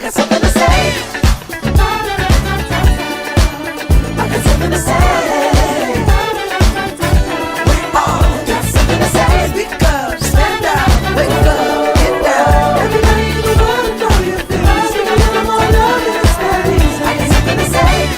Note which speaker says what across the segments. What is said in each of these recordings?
Speaker 1: got something to say. I got something to say. We all got something to say. Speak up, stand up, wake up, get down. Everybody in the world know your feelings. Speak a little more love in this space. I got something to say.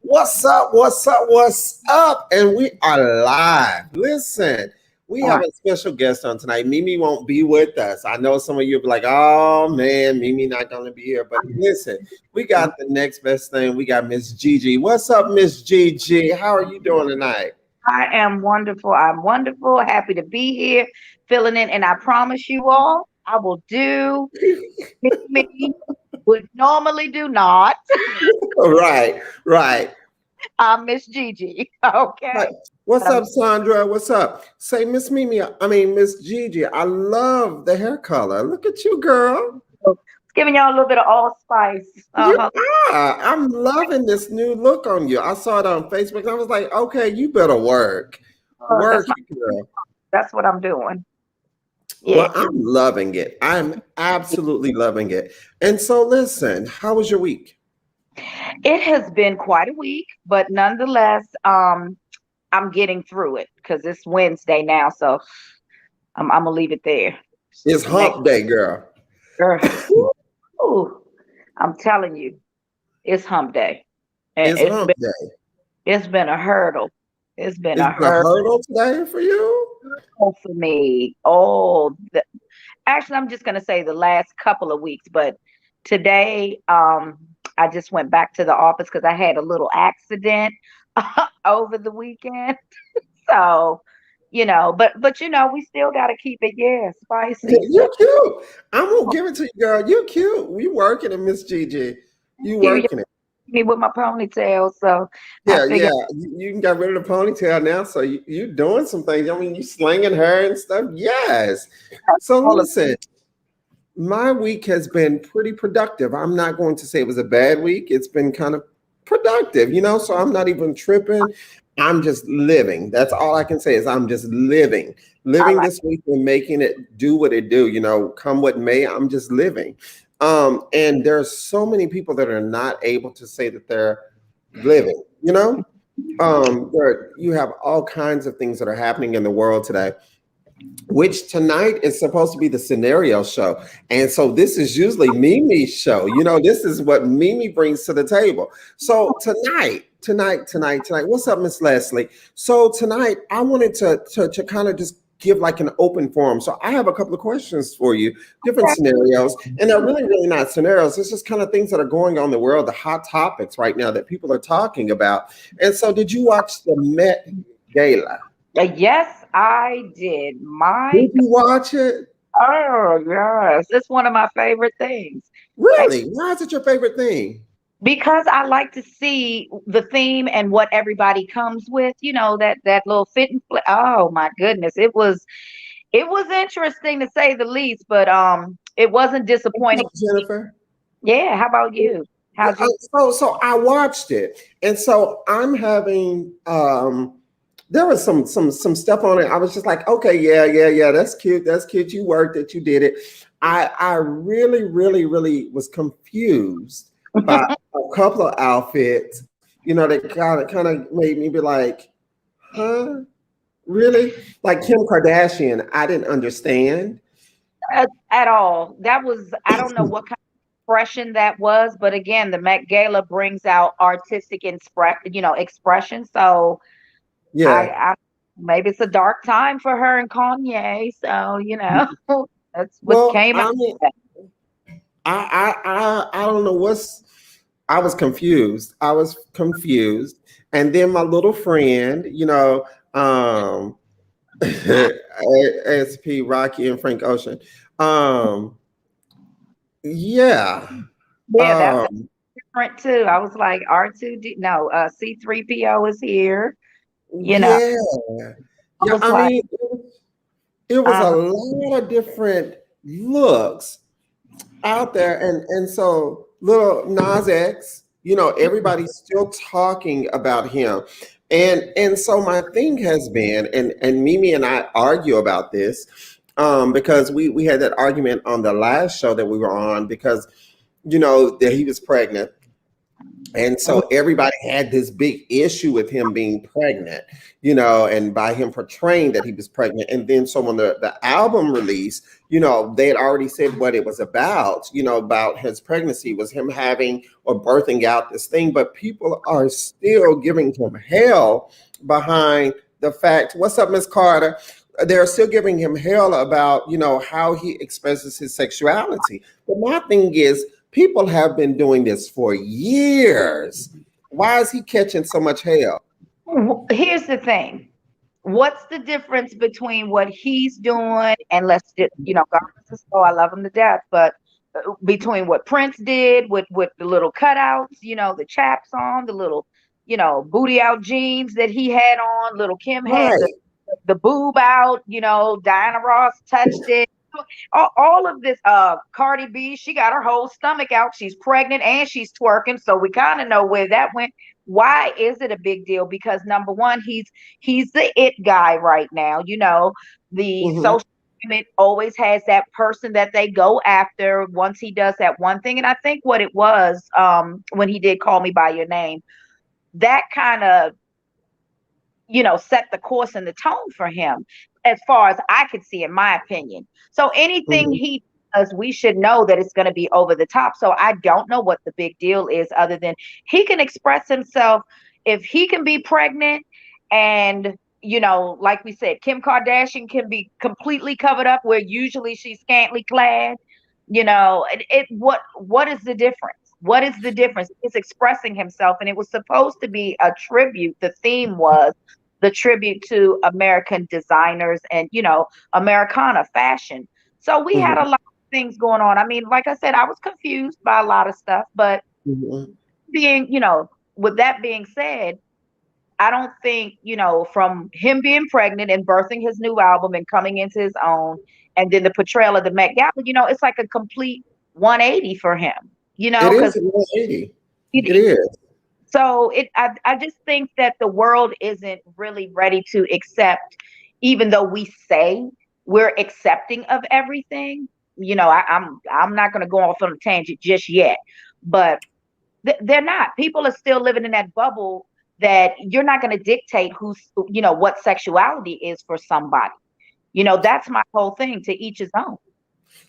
Speaker 2: What's up? What's up? What's up? And we are live. Listen, we have a special guest on tonight. Mimi won't be with us. I know some of you will be like, oh man, Mimi not going to be here. But listen, we got the next best thing. We got Miss Gigi. What's up, Miss Gigi? How are you doing tonight?
Speaker 3: I am wonderful. I'm wonderful. Happy to be here, filling in. And I promise you all, I will do me would normally do not.
Speaker 2: Right.
Speaker 3: Miss Gigi. Okay.
Speaker 2: Right. What's up, Sandra? What's up? Say, Miss Mimi, Miss Gigi, I love the hair color. Look at you, girl.
Speaker 3: It's giving y'all a little bit of allspice.
Speaker 2: You are. I'm loving this new look on you. I saw it on Facebook and I was like, okay, you better work. Work, girl.
Speaker 3: That's what I'm doing.
Speaker 2: Yeah. Well, I'm loving it. I'm absolutely loving it. And so listen, how was your week?
Speaker 3: It has been quite a week, but nonetheless, I'm getting through it because it's Wednesday now, so I'm gonna leave it there.
Speaker 2: It's hump day, girl.
Speaker 3: Ooh, I'm telling you, it's hump day. And
Speaker 2: it's hump day.
Speaker 3: It's been a hurdle. It's been a
Speaker 2: hurdle today for you?
Speaker 3: For me. Actually, I'm just gonna say the last couple of weeks, but today, I just went back to the office because I had a little accident over the weekend. So, but we still got to keep it, spicy.
Speaker 2: You're cute. I'm gonna give it to you, girl. You're cute. You working it, Miss Gigi. You working it.
Speaker 3: Me with my ponytail, so
Speaker 2: yeah. You can get rid of the ponytail now. So you doing some things. I mean, you slinging her and stuff. Yes. So listen. My week has been pretty productive. I'm not going to say it was a bad week. It's been kind of productive, so I'm not even tripping. I'm just living. That's all I can say is I'm just living this week and making it do what it do, come what may, I'm just living. And there's so many people that are not able to say that they're living, you have all kinds of things that are happening in the world today, which tonight is supposed to be the scenario show. And so this is usually Mimi's show. This is what Mimi brings to the table. So tonight, what's up, Miss Leslie? So tonight I wanted to kind of just give like an open forum. So I have a couple of questions for you, different scenarios, and they're really not scenarios. It's just kind of things that are going on in the world, the hot topics right now that people are talking about. And so did you watch the Met Gala?
Speaker 3: Yes, I did.
Speaker 2: Did you watch it?
Speaker 3: Oh, yes. It's one of my favorite things.
Speaker 2: Really? Why is it your favorite thing?
Speaker 3: Because I like to see the theme and what everybody comes with, that little fit and flip. Oh my goodness. It was interesting to say the least, but it wasn't disappointing.
Speaker 2: Jennifer?
Speaker 3: Yeah, how about you?
Speaker 2: So I watched it. And so I'm having there was some stuff on it. I was just like, okay, yeah, that's cute. You worked it, you did it. I really was confused by a couple of outfits, that kind of made me be like, huh? Really? Like Kim Kardashian, I didn't understand.
Speaker 3: At all. That was, I don't know what kind of expression that was, but again, the Met Gala brings out artistic expression. So yeah, maybe it's a dark time for her and Kanye. So that's what came out.
Speaker 2: I don't know I was confused. And then my little friend, ASP Rocky and Frank Ocean.
Speaker 3: Yeah, that's different too. I was like, R2D, no, C3PO is here.
Speaker 2: Yeah. I mean, it was a lot of different looks out there, and so little Nas X, Everybody's still talking about him. And so my thing has been, and Mimi and I argue about this, because we had that argument on the last show that we were on, because that he was pregnant. And so everybody had this big issue with him being pregnant, and by him portraying that he was pregnant. And then so when the album released, they had already said what it was about his pregnancy was him having or birthing out this thing. But people are still giving him hell behind the fact. What's up, Miss Carter? They're still giving him hell about, how he expresses his sexuality. But my thing is, people have been doing this for years. Why is he catching so much hell?
Speaker 3: Here's the thing. What's the difference between what he's doing and let's just, God bless his soul, I love him to death, but between what Prince did with the little cutouts, the chaps on, the little, booty out jeans that he had on, little Kim had
Speaker 2: Right.
Speaker 3: the boob out, Diana Ross touched it. All of this, Cardi B, she got her whole stomach out. She's pregnant and she's twerking, so we kind of know where that went. Why is it a big deal? Because number one, he's the it guy right now. The social media always has that person that they go after once he does that one thing. And I think what it was, when he did Call Me by Your Name, that kind of set the course and the tone for him, as far as I could see, in my opinion. So anything he does, we should know that it's going to be over the top. So I don't know what the big deal is, other than he can express himself. If he can be pregnant and, like we said, Kim Kardashian can be completely covered up where usually she's scantily clad, what is the difference? What is the difference? He's expressing himself, and it was supposed to be a tribute. The theme was the tribute to American designers and, Americana fashion. So we had a lot of things going on. I mean, like I said, I was confused by a lot of stuff, but with that being said, I don't think, from him being pregnant and birthing his new album and coming into his own, and then the portrayal of the Met Gala, it's like a complete 180 for him,
Speaker 2: It is 180. It is.
Speaker 3: So I just think that the world isn't really ready to accept, even though we say we're accepting of everything. I'm not going to go off on a tangent just yet, but they're not. People are still living in that bubble that you're not going to dictate what sexuality is for somebody. That's my whole thing, to each his own.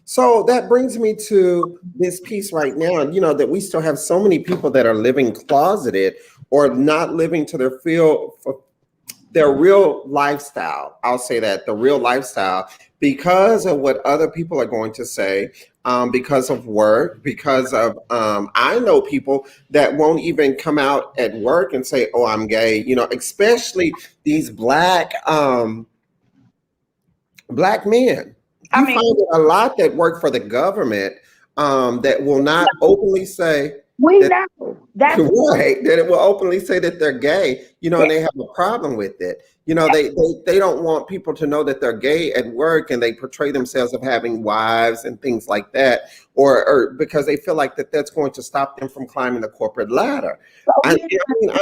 Speaker 2: So that brings me to this piece right now, that we still have so many people that are living closeted or not living to their real lifestyle. I'll say that, the real lifestyle, because of what other people are going to say, because of work, because of, I know people that won't even come out at work and say, oh, I'm gay, especially these black men. You find a lot that work for the government that will not openly say
Speaker 3: that
Speaker 2: it will openly say that they're gay, and they have a problem with it. They don't want people to know that they're gay at work, and they portray themselves of having wives and things like that, or because they feel like that's going to stop them from climbing the corporate ladder. I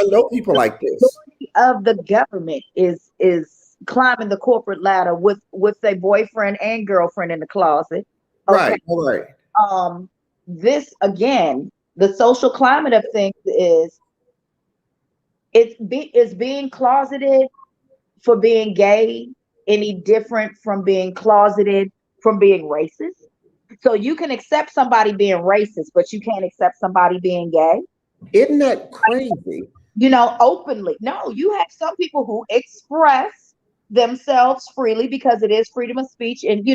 Speaker 2: know people like this.
Speaker 3: Of the government is climbing the corporate ladder with a boyfriend and girlfriend in the closet.
Speaker 2: Okay? Right.
Speaker 3: This, again, the social climate of things is being closeted for being gay any different from being closeted from being racist? So you can accept somebody being racist, but you can't accept somebody being gay?
Speaker 2: Isn't that crazy?
Speaker 3: Openly. No, you have some people who express themselves freely because it is freedom of speech, and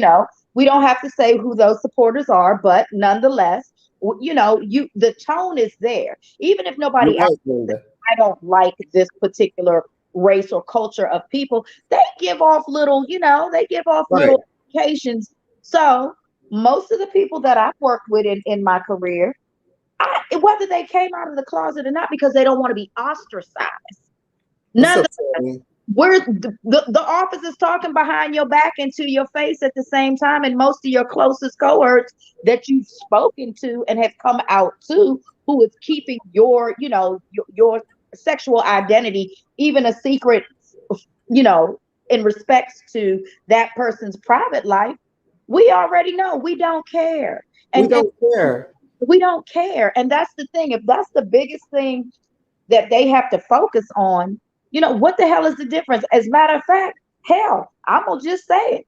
Speaker 3: we don't have to say who those supporters are, but nonetheless, the tone is there. Even if nobody else says, I don't like this particular race or culture of people, they give off little little indications. So most of the people that I've worked with in my career, whether they came out of the closet or not, because they don't want to be ostracized. Where the office is talking behind your back and to your face at the same time, and most of your closest cohorts that you've spoken to and have come out to, who is keeping your, your sexual identity even a secret, you know, in respects to that person's private life, we already know we don't care.
Speaker 2: We
Speaker 3: And
Speaker 2: don't care.
Speaker 3: we don't care. And that's the thing. If that's the biggest thing that they have to focus on, what the hell is the difference? As a matter of fact, hell, I'm gonna just say it.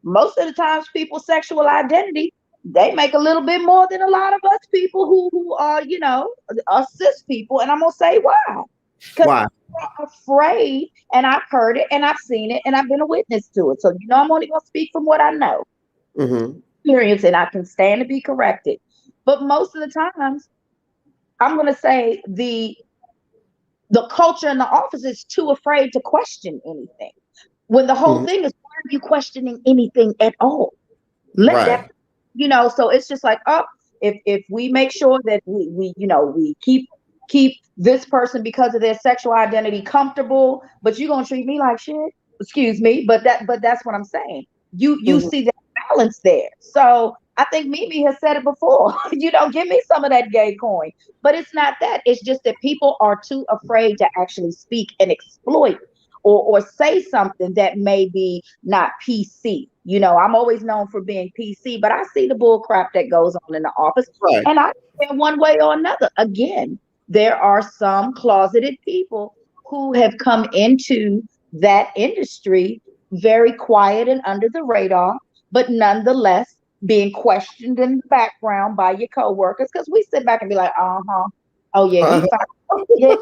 Speaker 3: Most of the times, people's sexual identity, they make a little bit more than a lot of us people who are, are cis people. And I'm gonna say why. Because
Speaker 2: Why?
Speaker 3: I'm afraid, and I've heard it, and I've seen it, and I've been a witness to it. So I'm only gonna speak from what I know,
Speaker 2: Mm-hmm.
Speaker 3: experience, and I can stand to be corrected. But most of the times, I'm gonna say the culture in the office is too afraid to question anything. When the whole
Speaker 2: Mm-hmm.
Speaker 3: thing is, why are you questioning anything at all? Let that,
Speaker 2: Right.
Speaker 3: so it's just like, oh, if we make sure that we keep this person because of their sexual identity comfortable, but you're gonna treat me like shit. Excuse me, but that's what I'm saying. You
Speaker 2: Mm-hmm.
Speaker 3: see that balance there. So I think Mimi has said it before. Give me some of that gay coin. But it's not that. It's just that people are too afraid to actually speak and exploit or say something that may be not PC. I'm always known for being PC, but I see the bull crap that goes on in the office,
Speaker 2: Right.
Speaker 3: and I feel one way or another. Again, there are some closeted people who have come into that industry very quiet and under the radar, but nonetheless being questioned in the background by your coworkers, because we sit back and be like, oh yeah, he
Speaker 2: Uh-huh.
Speaker 3: fine. Yeah,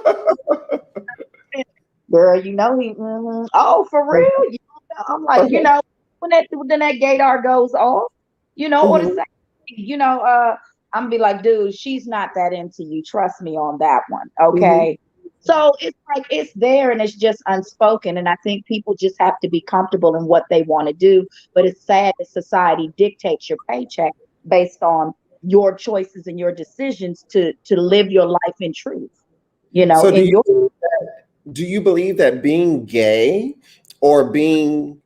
Speaker 3: girl, he, oh, for real? I'm like, when that gaydar goes off, or the
Speaker 2: Mm-hmm.
Speaker 3: same, I'm be like, dude, she's not that into you. Trust me on that one.
Speaker 2: Mm-hmm.
Speaker 3: Okay. So it's like it's there and it's just unspoken. And I think people just have to be comfortable in what they want to do. But it's sad that society dictates your paycheck based on your choices and your decisions to live your life in truth,
Speaker 2: So
Speaker 3: in your
Speaker 2: do you believe that being gay or being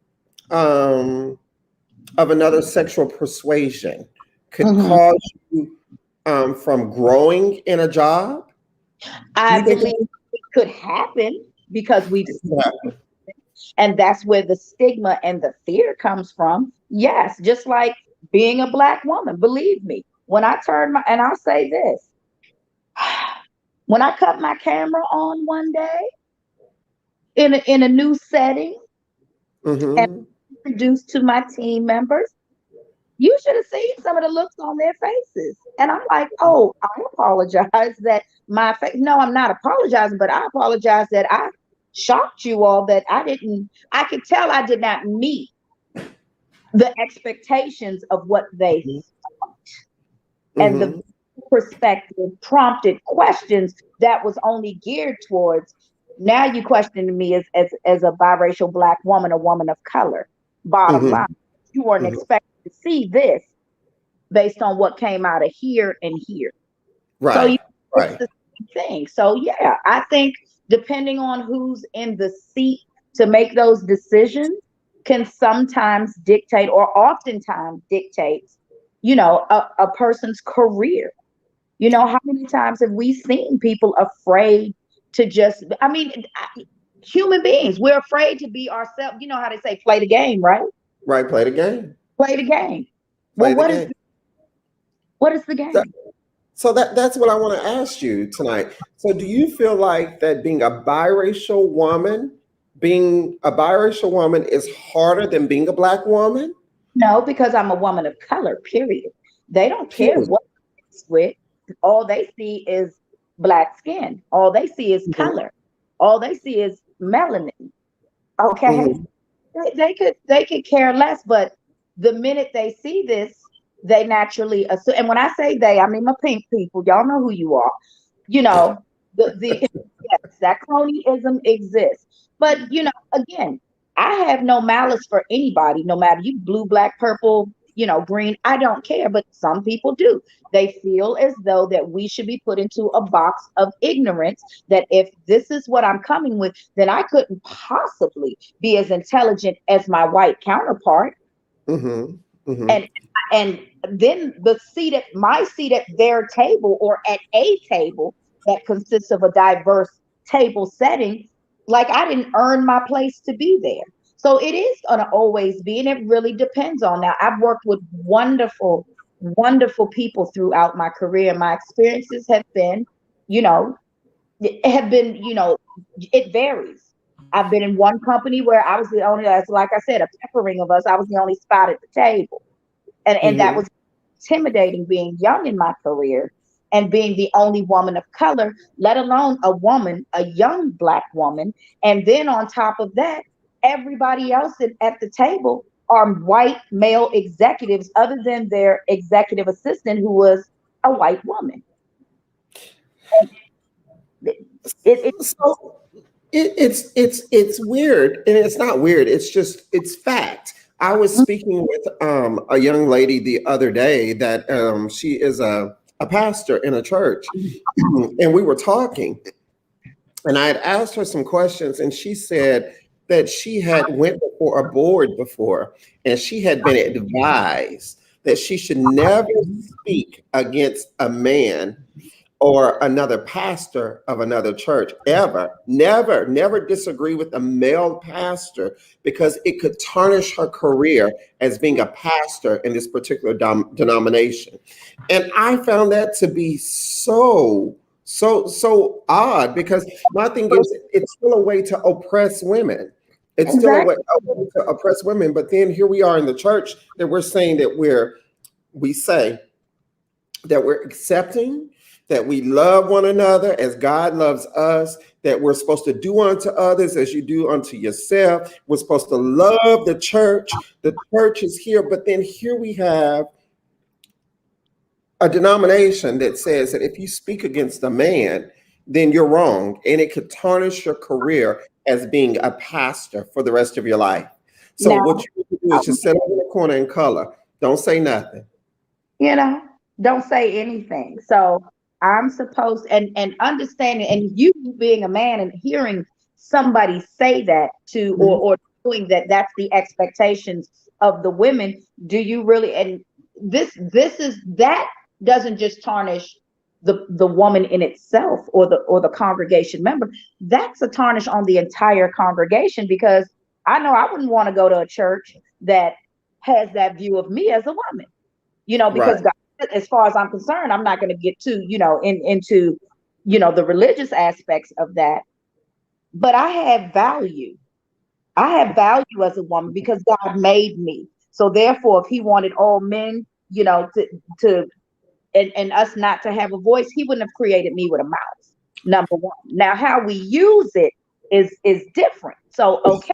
Speaker 2: um, of another sexual persuasion could
Speaker 3: Mhm.
Speaker 2: cause you from growing in a job? Do
Speaker 3: I
Speaker 2: you think
Speaker 3: believe it could happen because we've
Speaker 2: it
Speaker 3: seen,
Speaker 2: could happen?
Speaker 3: and that's where the stigma and the fear comes from. Yes, just like being a black woman. Believe me, when I turn my, and I'll say this, when I cut my camera on one day in a new setting and
Speaker 2: Mm-hmm.
Speaker 3: introduced to my team members, you should have seen some of the looks on their faces. And I'm like, oh, I apologize that my face, no, I'm not apologizing, but I apologize that I shocked you all, that I could tell I did not meet the expectations of what they, and the
Speaker 2: Mm-hmm.
Speaker 3: perspective prompted questions that was only geared towards, now you questioning me as a biracial black woman, a woman of color. Bottom line,
Speaker 2: Mm-hmm.
Speaker 3: you weren't
Speaker 2: Mm-hmm.
Speaker 3: expected to see this based on what came out of here and here. So
Speaker 2: Right.
Speaker 3: it's
Speaker 2: Right.
Speaker 3: the same thing. So yeah, I think depending on who's in the seat to make those decisions can sometimes dictate, or oftentimes dictates, a person's career. How many times have we seen people afraid to just, human beings, we're afraid to be ourselves. You know how they say, play the game, right?
Speaker 2: Right. Play the game.
Speaker 3: Play the game. Well,
Speaker 2: Play the game.
Speaker 3: what is the
Speaker 2: So,
Speaker 3: game?
Speaker 2: so that's what I want to ask you tonight. So do you feel like that being a biracial woman is harder than being a black woman?
Speaker 3: No, because I'm a woman of color, period. They don't care
Speaker 2: Period.
Speaker 3: what it's with. All they see is black skin. All they see is
Speaker 2: Mm-hmm.
Speaker 3: color. All they see is melanin. Okay.
Speaker 2: Mm-hmm.
Speaker 3: They could care less, but the minute they see this, they naturally assume. And when I say they, I mean my pink people. Y'all know who you are. You know, the yes, that cronyism exists. But again, I have no malice for anybody, no matter you blue, black, purple, green. I don't care. But some people do. They feel as though that we should be put into a box of ignorance. That if this is what I'm coming with, then I couldn't possibly be as intelligent as my white counterpart.
Speaker 2: Mm-hmm. Hmm.
Speaker 3: And then my seat at their table, or at a table that consists of a diverse table setting, like I didn't earn my place to be there. So it is going to always be, and it really depends on. Now, I've worked with wonderful, wonderful people throughout my career. My experiences have been, you know, it varies. I've been in one company where I was the only, as like I said, a peppering of us. I was the only spot at the table, and that
Speaker 2: Hmm.
Speaker 3: was intimidating, being young in my career and being the only woman of color, let alone a young Black woman. And then on top of that, everybody else at the table are white male executives, other than their executive assistant, who was a white woman. It
Speaker 2: So it's weird, and it's not weird. It's just it's fact. I was speaking with a young lady the other day that she is a pastor in a church, and we were talking, and I had asked her some questions, and she said that she had went before a board before, and she had been advised that she should never speak against a man or another pastor of another church ever. Never disagree with a male pastor, because it could tarnish her career as being a pastor in this particular denomination. And I found that to be so odd, because my thing is it's still a way to oppress women. It's still
Speaker 3: exactly.
Speaker 2: a way to oppress women. But then here we are in the church that we're saying that we say that we're accepting, that we love one another as God loves us, that we're supposed to do unto others as you do unto yourself. We're supposed to love the church. The church is here, but then here we have a denomination that says that if you speak against a man, then you're wrong, and it could tarnish your career as being a pastor for the rest of your life. So
Speaker 3: Now,
Speaker 2: what you need to do is just sit over in the corner and color. Don't say nothing.
Speaker 3: you know, don't say anything. So I'm supposed, and understanding, and you being a man and hearing somebody say that to,
Speaker 2: Mhm.
Speaker 3: or doing that, that's the expectations of the women. Do you really? And this is that doesn't just tarnish the woman in itself, or the congregation member. That's a tarnish on the entire congregation, because I know I wouldn't want to go to a church that has that view of me as a woman,
Speaker 2: Right.
Speaker 3: because God, as far as I'm concerned, I'm not going to get too, into, the religious aspects of that. But I have value. I have value as a woman because God made me. So therefore, if He wanted all men, to and us not to have a voice, He wouldn't have created me with a mouth. Number one. Now, how we use it is different. So okay,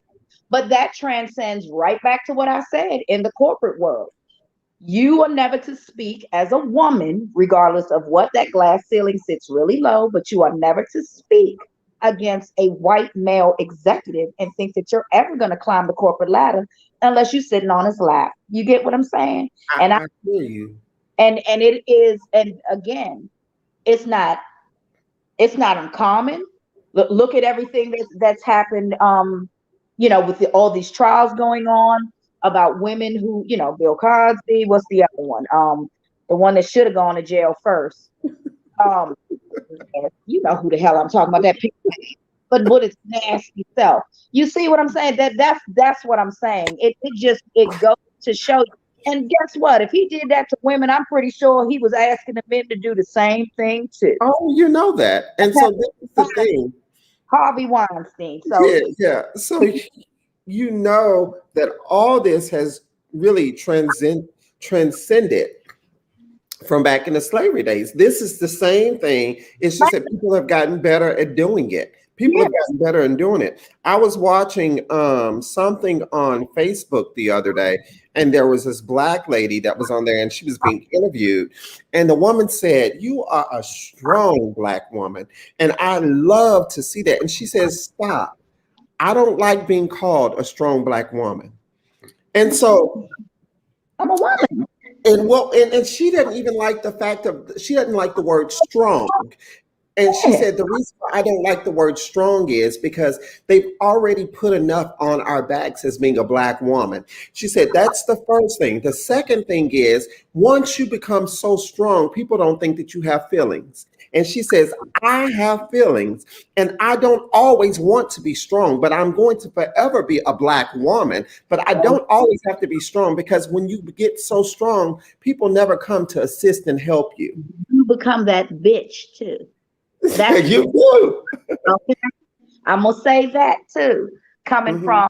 Speaker 3: but that transcends right back to what I said in the corporate world. You are never to speak as a woman, regardless of what that glass ceiling sits really low, but you are never to speak against a white male executive and think that you're ever going to climb the corporate ladder unless you're sitting on his lap. You get what I'm saying? And I
Speaker 2: I hear you.
Speaker 3: and it is, and again, it's not it's not uncommon. Look at everything that's happened, with all these trials going on about women who, Bill Cosby. What's the other one? The one that should have gone to jail first. Um, you know who the hell I'm talking about? That pig, but with its nasty self. You see what I'm saying? That's what I'm saying. It goes to show you. And guess what? If he did that to women, I'm pretty sure he was asking the men to do the same thing too.
Speaker 2: Oh, you know that. And so this is the thing.
Speaker 3: Harvey Weinstein. So
Speaker 2: Yeah, yeah. So you know that all this has really transcended from back in the slavery days. This is the same thing. It's just that people have gotten better at doing it. People
Speaker 3: yeah,
Speaker 2: have gotten better in doing it. I was watching something on Facebook the other day, and there was this black lady that was on there, and she was being interviewed. And the woman said, "You are a strong black woman." And I love to see that. And she says, "Stop. I don't like being called a strong black woman." And so
Speaker 3: I'm a woman.
Speaker 2: and she didn't even like the fact of she doesn't like the word strong. And she said the reason why I don't like the word strong is because they've already put enough on our backs as being a Black woman. She said that's the first thing. The second thing is once you become so strong, people don't think that you have feelings. And she says, I have feelings and I don't always want to be strong, but I'm going to forever be a Black woman. But I don't always have to be strong because when you get so strong, people never come to assist and help you.
Speaker 3: You become that bitch too. That's
Speaker 2: You do.
Speaker 3: okay. I'm gonna say that too, coming
Speaker 2: Mhm.
Speaker 3: from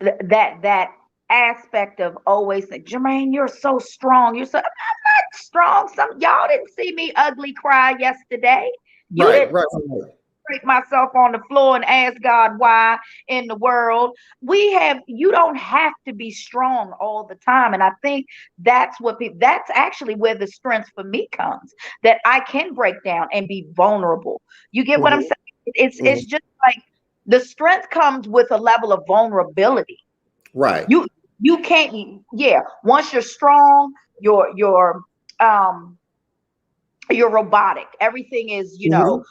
Speaker 3: that aspect of always saying, Jermaine, you're so strong. You're so I'm not strong. Some y'all didn't see me ugly cry yesterday. You
Speaker 2: Right,
Speaker 3: didn't
Speaker 2: right, right.
Speaker 3: break myself on the floor and ask God why in the world. You don't have to be strong all the time. And I think that's actually where the strength for me comes, that I can break down and be vulnerable. You get what I'm
Speaker 2: Mhm,
Speaker 3: saying? It's
Speaker 2: mhm.
Speaker 3: it's just like the strength comes with a level of vulnerability.
Speaker 2: Right.
Speaker 3: You you can't, yeah, once you're strong, um you're robotic. Everything is,
Speaker 2: Mhm.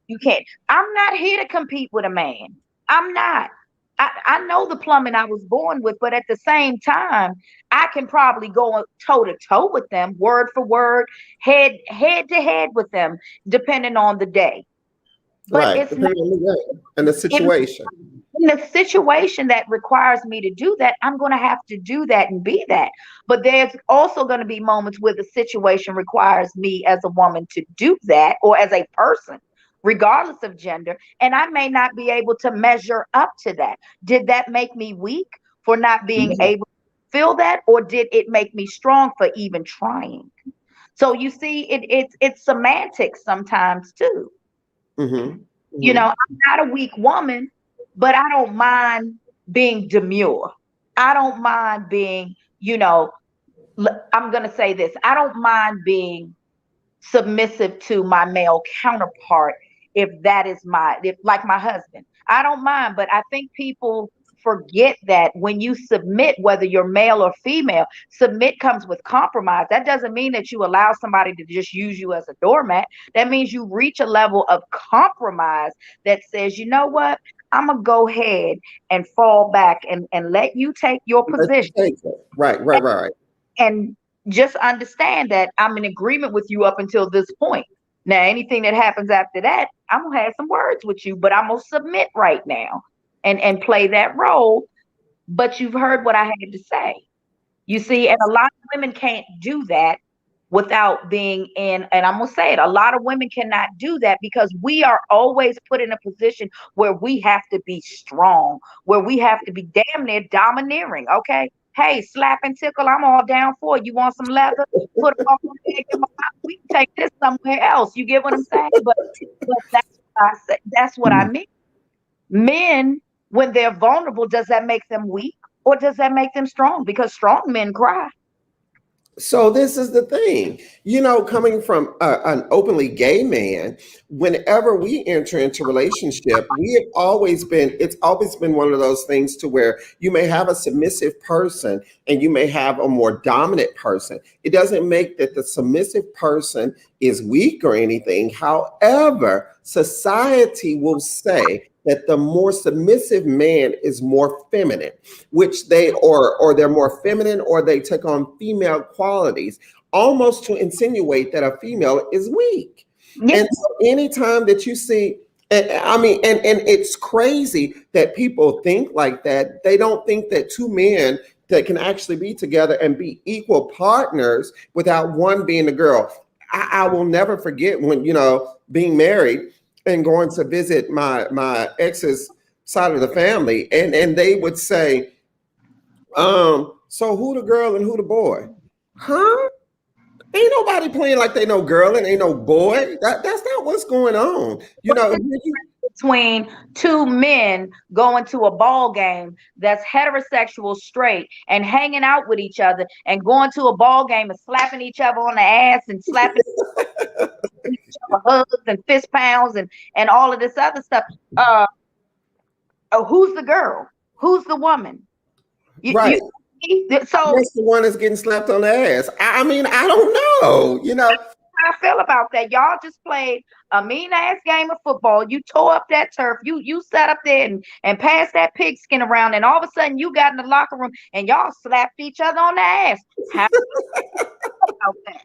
Speaker 3: you can't. I'm not here to compete with a man. I'm not. I know the plumbing I was born with, but at the same time, I can probably go toe to toe with them, word for word, head to head with them, depending on the day. But
Speaker 2: Right.
Speaker 3: it's not
Speaker 2: Depending on the day and the
Speaker 3: in,
Speaker 2: situation.
Speaker 3: in the situation that requires me to do that. I'm going to have to do that and be that. But there's also going to be moments where the situation requires me as a woman to do that, or as a person, regardless of gender, and I may not be able to measure up to that. Did that make me weak for not being
Speaker 2: No.
Speaker 3: able to feel that, or did it make me strong for even trying? So you see, it's semantics sometimes too.
Speaker 2: Mhm. Mhm.
Speaker 3: I'm not a weak woman, but I don't mind being demure. I don't mind being, I'm going to say this. I don't mind being submissive to my male counterpart, if that is if like my husband. I don't mind, but I think people forget that when you submit, whether you're male or female, submit comes with compromise. That doesn't mean that you allow somebody to just use you as a doormat. That means you reach a level of compromise that says, you know what? I'm gonna go ahead and fall back and let you take your
Speaker 2: Let you
Speaker 3: position,
Speaker 2: take it. Right, right, right.
Speaker 3: and just understand that I'm in agreement with you up until this point. Now, anything that happens after that, I'm gonna have some words with you, but I'm gonna submit right now and play that role. But you've heard what I had to say. You see, and a lot of women can't do that without being in, and I'm gonna say it, a lot of women cannot do that because we are always put in a position where we have to be strong, where we have to be damn near domineering. Okay. Hey, slap and tickle, I'm all down for it. You want some leather? Put it on my leg in my mouth. We can take this somewhere else. You get what I'm saying? But that's what I say. That's what I mean. Men, when they're vulnerable, does that make them weak or does that make them strong? Because strong men cry.
Speaker 2: So this is the thing, coming from an openly gay man, whenever we enter into relationship, it's always been one of those things to where you may have a submissive person and you may have a more dominant person. It doesn't make that the submissive person is weak or anything. However, society will say that the more submissive man is more feminine, which or they're more feminine or they take on female qualities, almost to insinuate that a female is weak.
Speaker 3: Yeah.
Speaker 2: And so anytime that you see, and I mean, and it's crazy that people think like that. They don't think that two men that can actually be together and be equal partners without one being a girl. I will never forget when, being married and going to visit my ex's side of the family, and they would say, so who the girl and who the boy? Huh? Ain't nobody playing like they know girl and ain't no boy. That's not what's going on.
Speaker 3: What's the between two men going to a ball game that's heterosexual straight and hanging out with each other and going to a ball game and slapping each other on the ass and slapping each other, hugs and fist pounds and all of this other stuff? Uh, who's the girl? Who's the woman? You
Speaker 2: Right.
Speaker 3: so
Speaker 2: That's the one that's getting slapped on the ass. I mean, I don't know.
Speaker 3: I feel about that. Y'all just played a mean ass game of football. You tore up that turf. You sat up there and passed that pigskin around, and all of a sudden you got in the locker room and y'all slapped each other on the ass. How about that?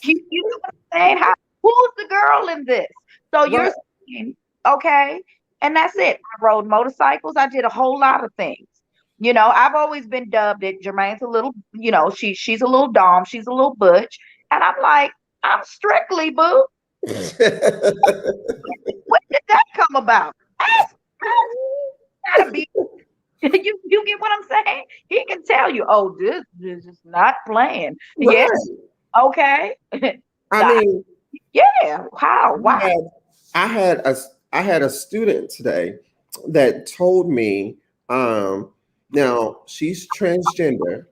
Speaker 3: You know what I'm saying? Who's the girl in this? So you're
Speaker 2: Right.
Speaker 3: saying, okay, and that's it. I rode motorcycles. I did a whole lot of things. I've always been dubbed it. Jermaine's a little, she's a little dom, she's a little butch. And I'm like, I'm strictly boo. When did that come about? Ask gotta be you get what I'm saying? He can tell you, oh, this is not playing. Yeah,
Speaker 2: Right.
Speaker 3: okay.
Speaker 2: I mean,
Speaker 3: Yeah. How?
Speaker 2: I
Speaker 3: Why?
Speaker 2: had I had a I had a student today that told me, now she's transgender,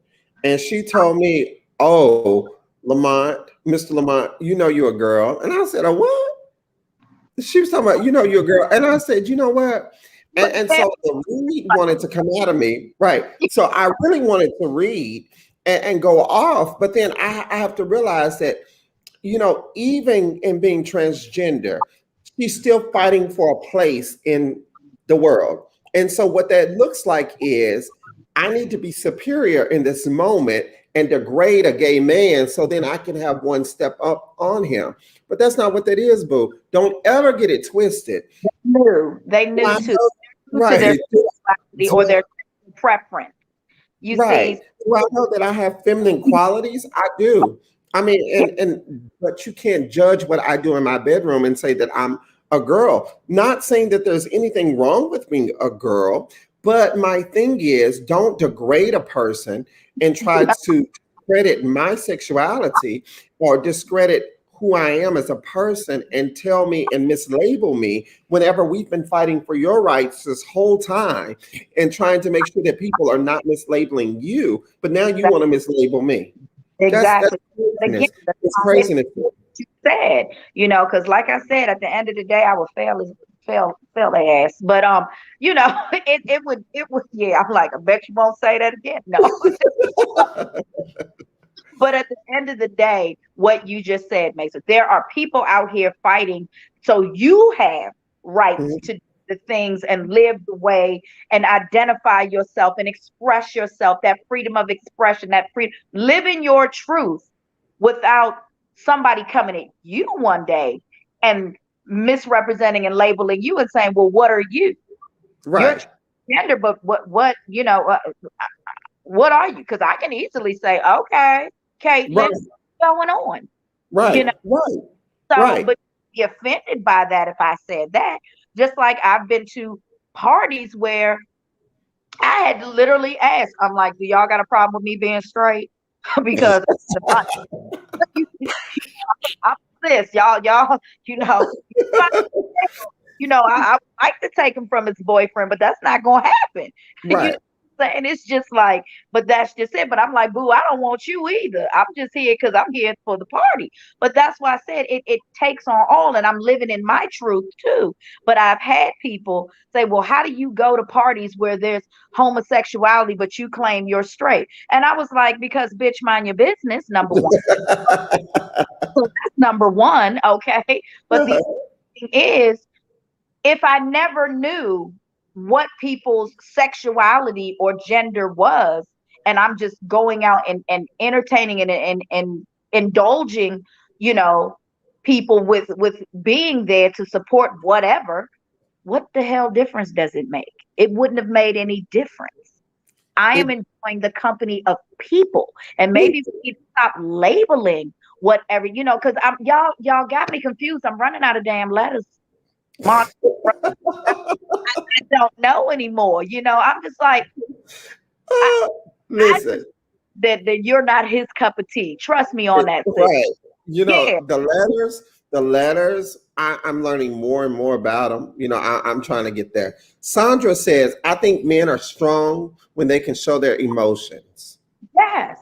Speaker 2: and she told me, "Oh, Lamont, Mr. Lamont, you know you're a girl," and I said, "Oh, what?" She was talking about, "You know you're a girl," and I said, "You know what?"
Speaker 3: But
Speaker 2: And
Speaker 3: that,
Speaker 2: so the read wanted to come out of me, right? So I really wanted to read and go off, but then I have to realize that, even in being transgender, she's still fighting for a place in the world. And so, what that looks like is I need to be superior in this moment and degrade a gay man so then I can have one step up on him. But that's not what that is, boo. Don't ever get it twisted.
Speaker 3: they knew
Speaker 2: I
Speaker 3: to
Speaker 2: know,
Speaker 3: their
Speaker 2: right.
Speaker 3: sexuality or their preference. You
Speaker 2: Right.
Speaker 3: see,
Speaker 2: Do I know that I have feminine qualities? I do. I mean,
Speaker 3: yeah,
Speaker 2: and but you can't judge what I do in my bedroom and say that I'm a girl. Not saying that there's anything wrong with being a girl, but my thing is don't degrade a person and try to credit my sexuality or discredit who I am as a person and tell me and mislabel me whenever we've been fighting for your rights this whole time and trying to make sure that people are not mislabeling you, but now you want to mislabel me. That's
Speaker 3: exactly. Again,
Speaker 2: craziness.
Speaker 3: the
Speaker 2: It's
Speaker 3: comment
Speaker 2: craziness.
Speaker 3: you said, because like I said, at the end of the day, I would fail their ass. But it would yeah. I'm like, I bet you won't say that again. No. But at the end of the day, what you just said makes it. There are people out here fighting, so you have rights
Speaker 2: Mhm.
Speaker 3: to do the things and live the way and identify yourself and express yourself. That freedom of expression, that freedom, living your truth without somebody coming at you one day and misrepresenting and labeling you and saying, "Well, what are you? You're
Speaker 2: Right.
Speaker 3: transgender, but what are you?" Because I can easily say, "Okay, Caitlin,
Speaker 2: Right.
Speaker 3: what's going on?" You
Speaker 2: Right.
Speaker 3: know,
Speaker 2: Right.
Speaker 3: so
Speaker 2: Right.
Speaker 3: but be offended by that if I said that. Just like I've been to parties where I had to literally ask, I'm like, "Do y'all got a problem with me being straight?" Because I, I'm this, y'all, you know, I like to take him from his boyfriend, but that's not gonna happen. You know
Speaker 2: Right.
Speaker 3: what I'm saying? It's just like, but that's just it. But I'm like, boo, I don't want you either. I'm just here because I'm here for the party. But that's why I said it takes on all, and I'm living in my truth too. But I've had people say, well, how do you go to parties where there's homosexuality, but you claim you're straight? And I was like, because bitch, mind your business, number one. So that's number one, okay? But the thing is, if I never knew what people's sexuality or gender was, and I'm just going out and entertaining and indulging, you know, people with being there to support whatever, what the hell difference does it make? It wouldn't have made any difference. I am
Speaker 2: It,
Speaker 3: enjoying the company of people, and maybe we need to stop labeling whatever, because I'm y'all got me confused. I'm running out of damn letters. Mon- I don't know anymore. I'm just like, I,
Speaker 2: uh,
Speaker 3: I
Speaker 2: listen.
Speaker 3: just that you're not his cup of tea. Trust me on that, sis.
Speaker 2: Right.
Speaker 3: Yeah,
Speaker 2: The letters, I'm learning more and more about them. I'm trying to get there. Sandra says, I think men are strong when they can show their emotions.
Speaker 3: yes,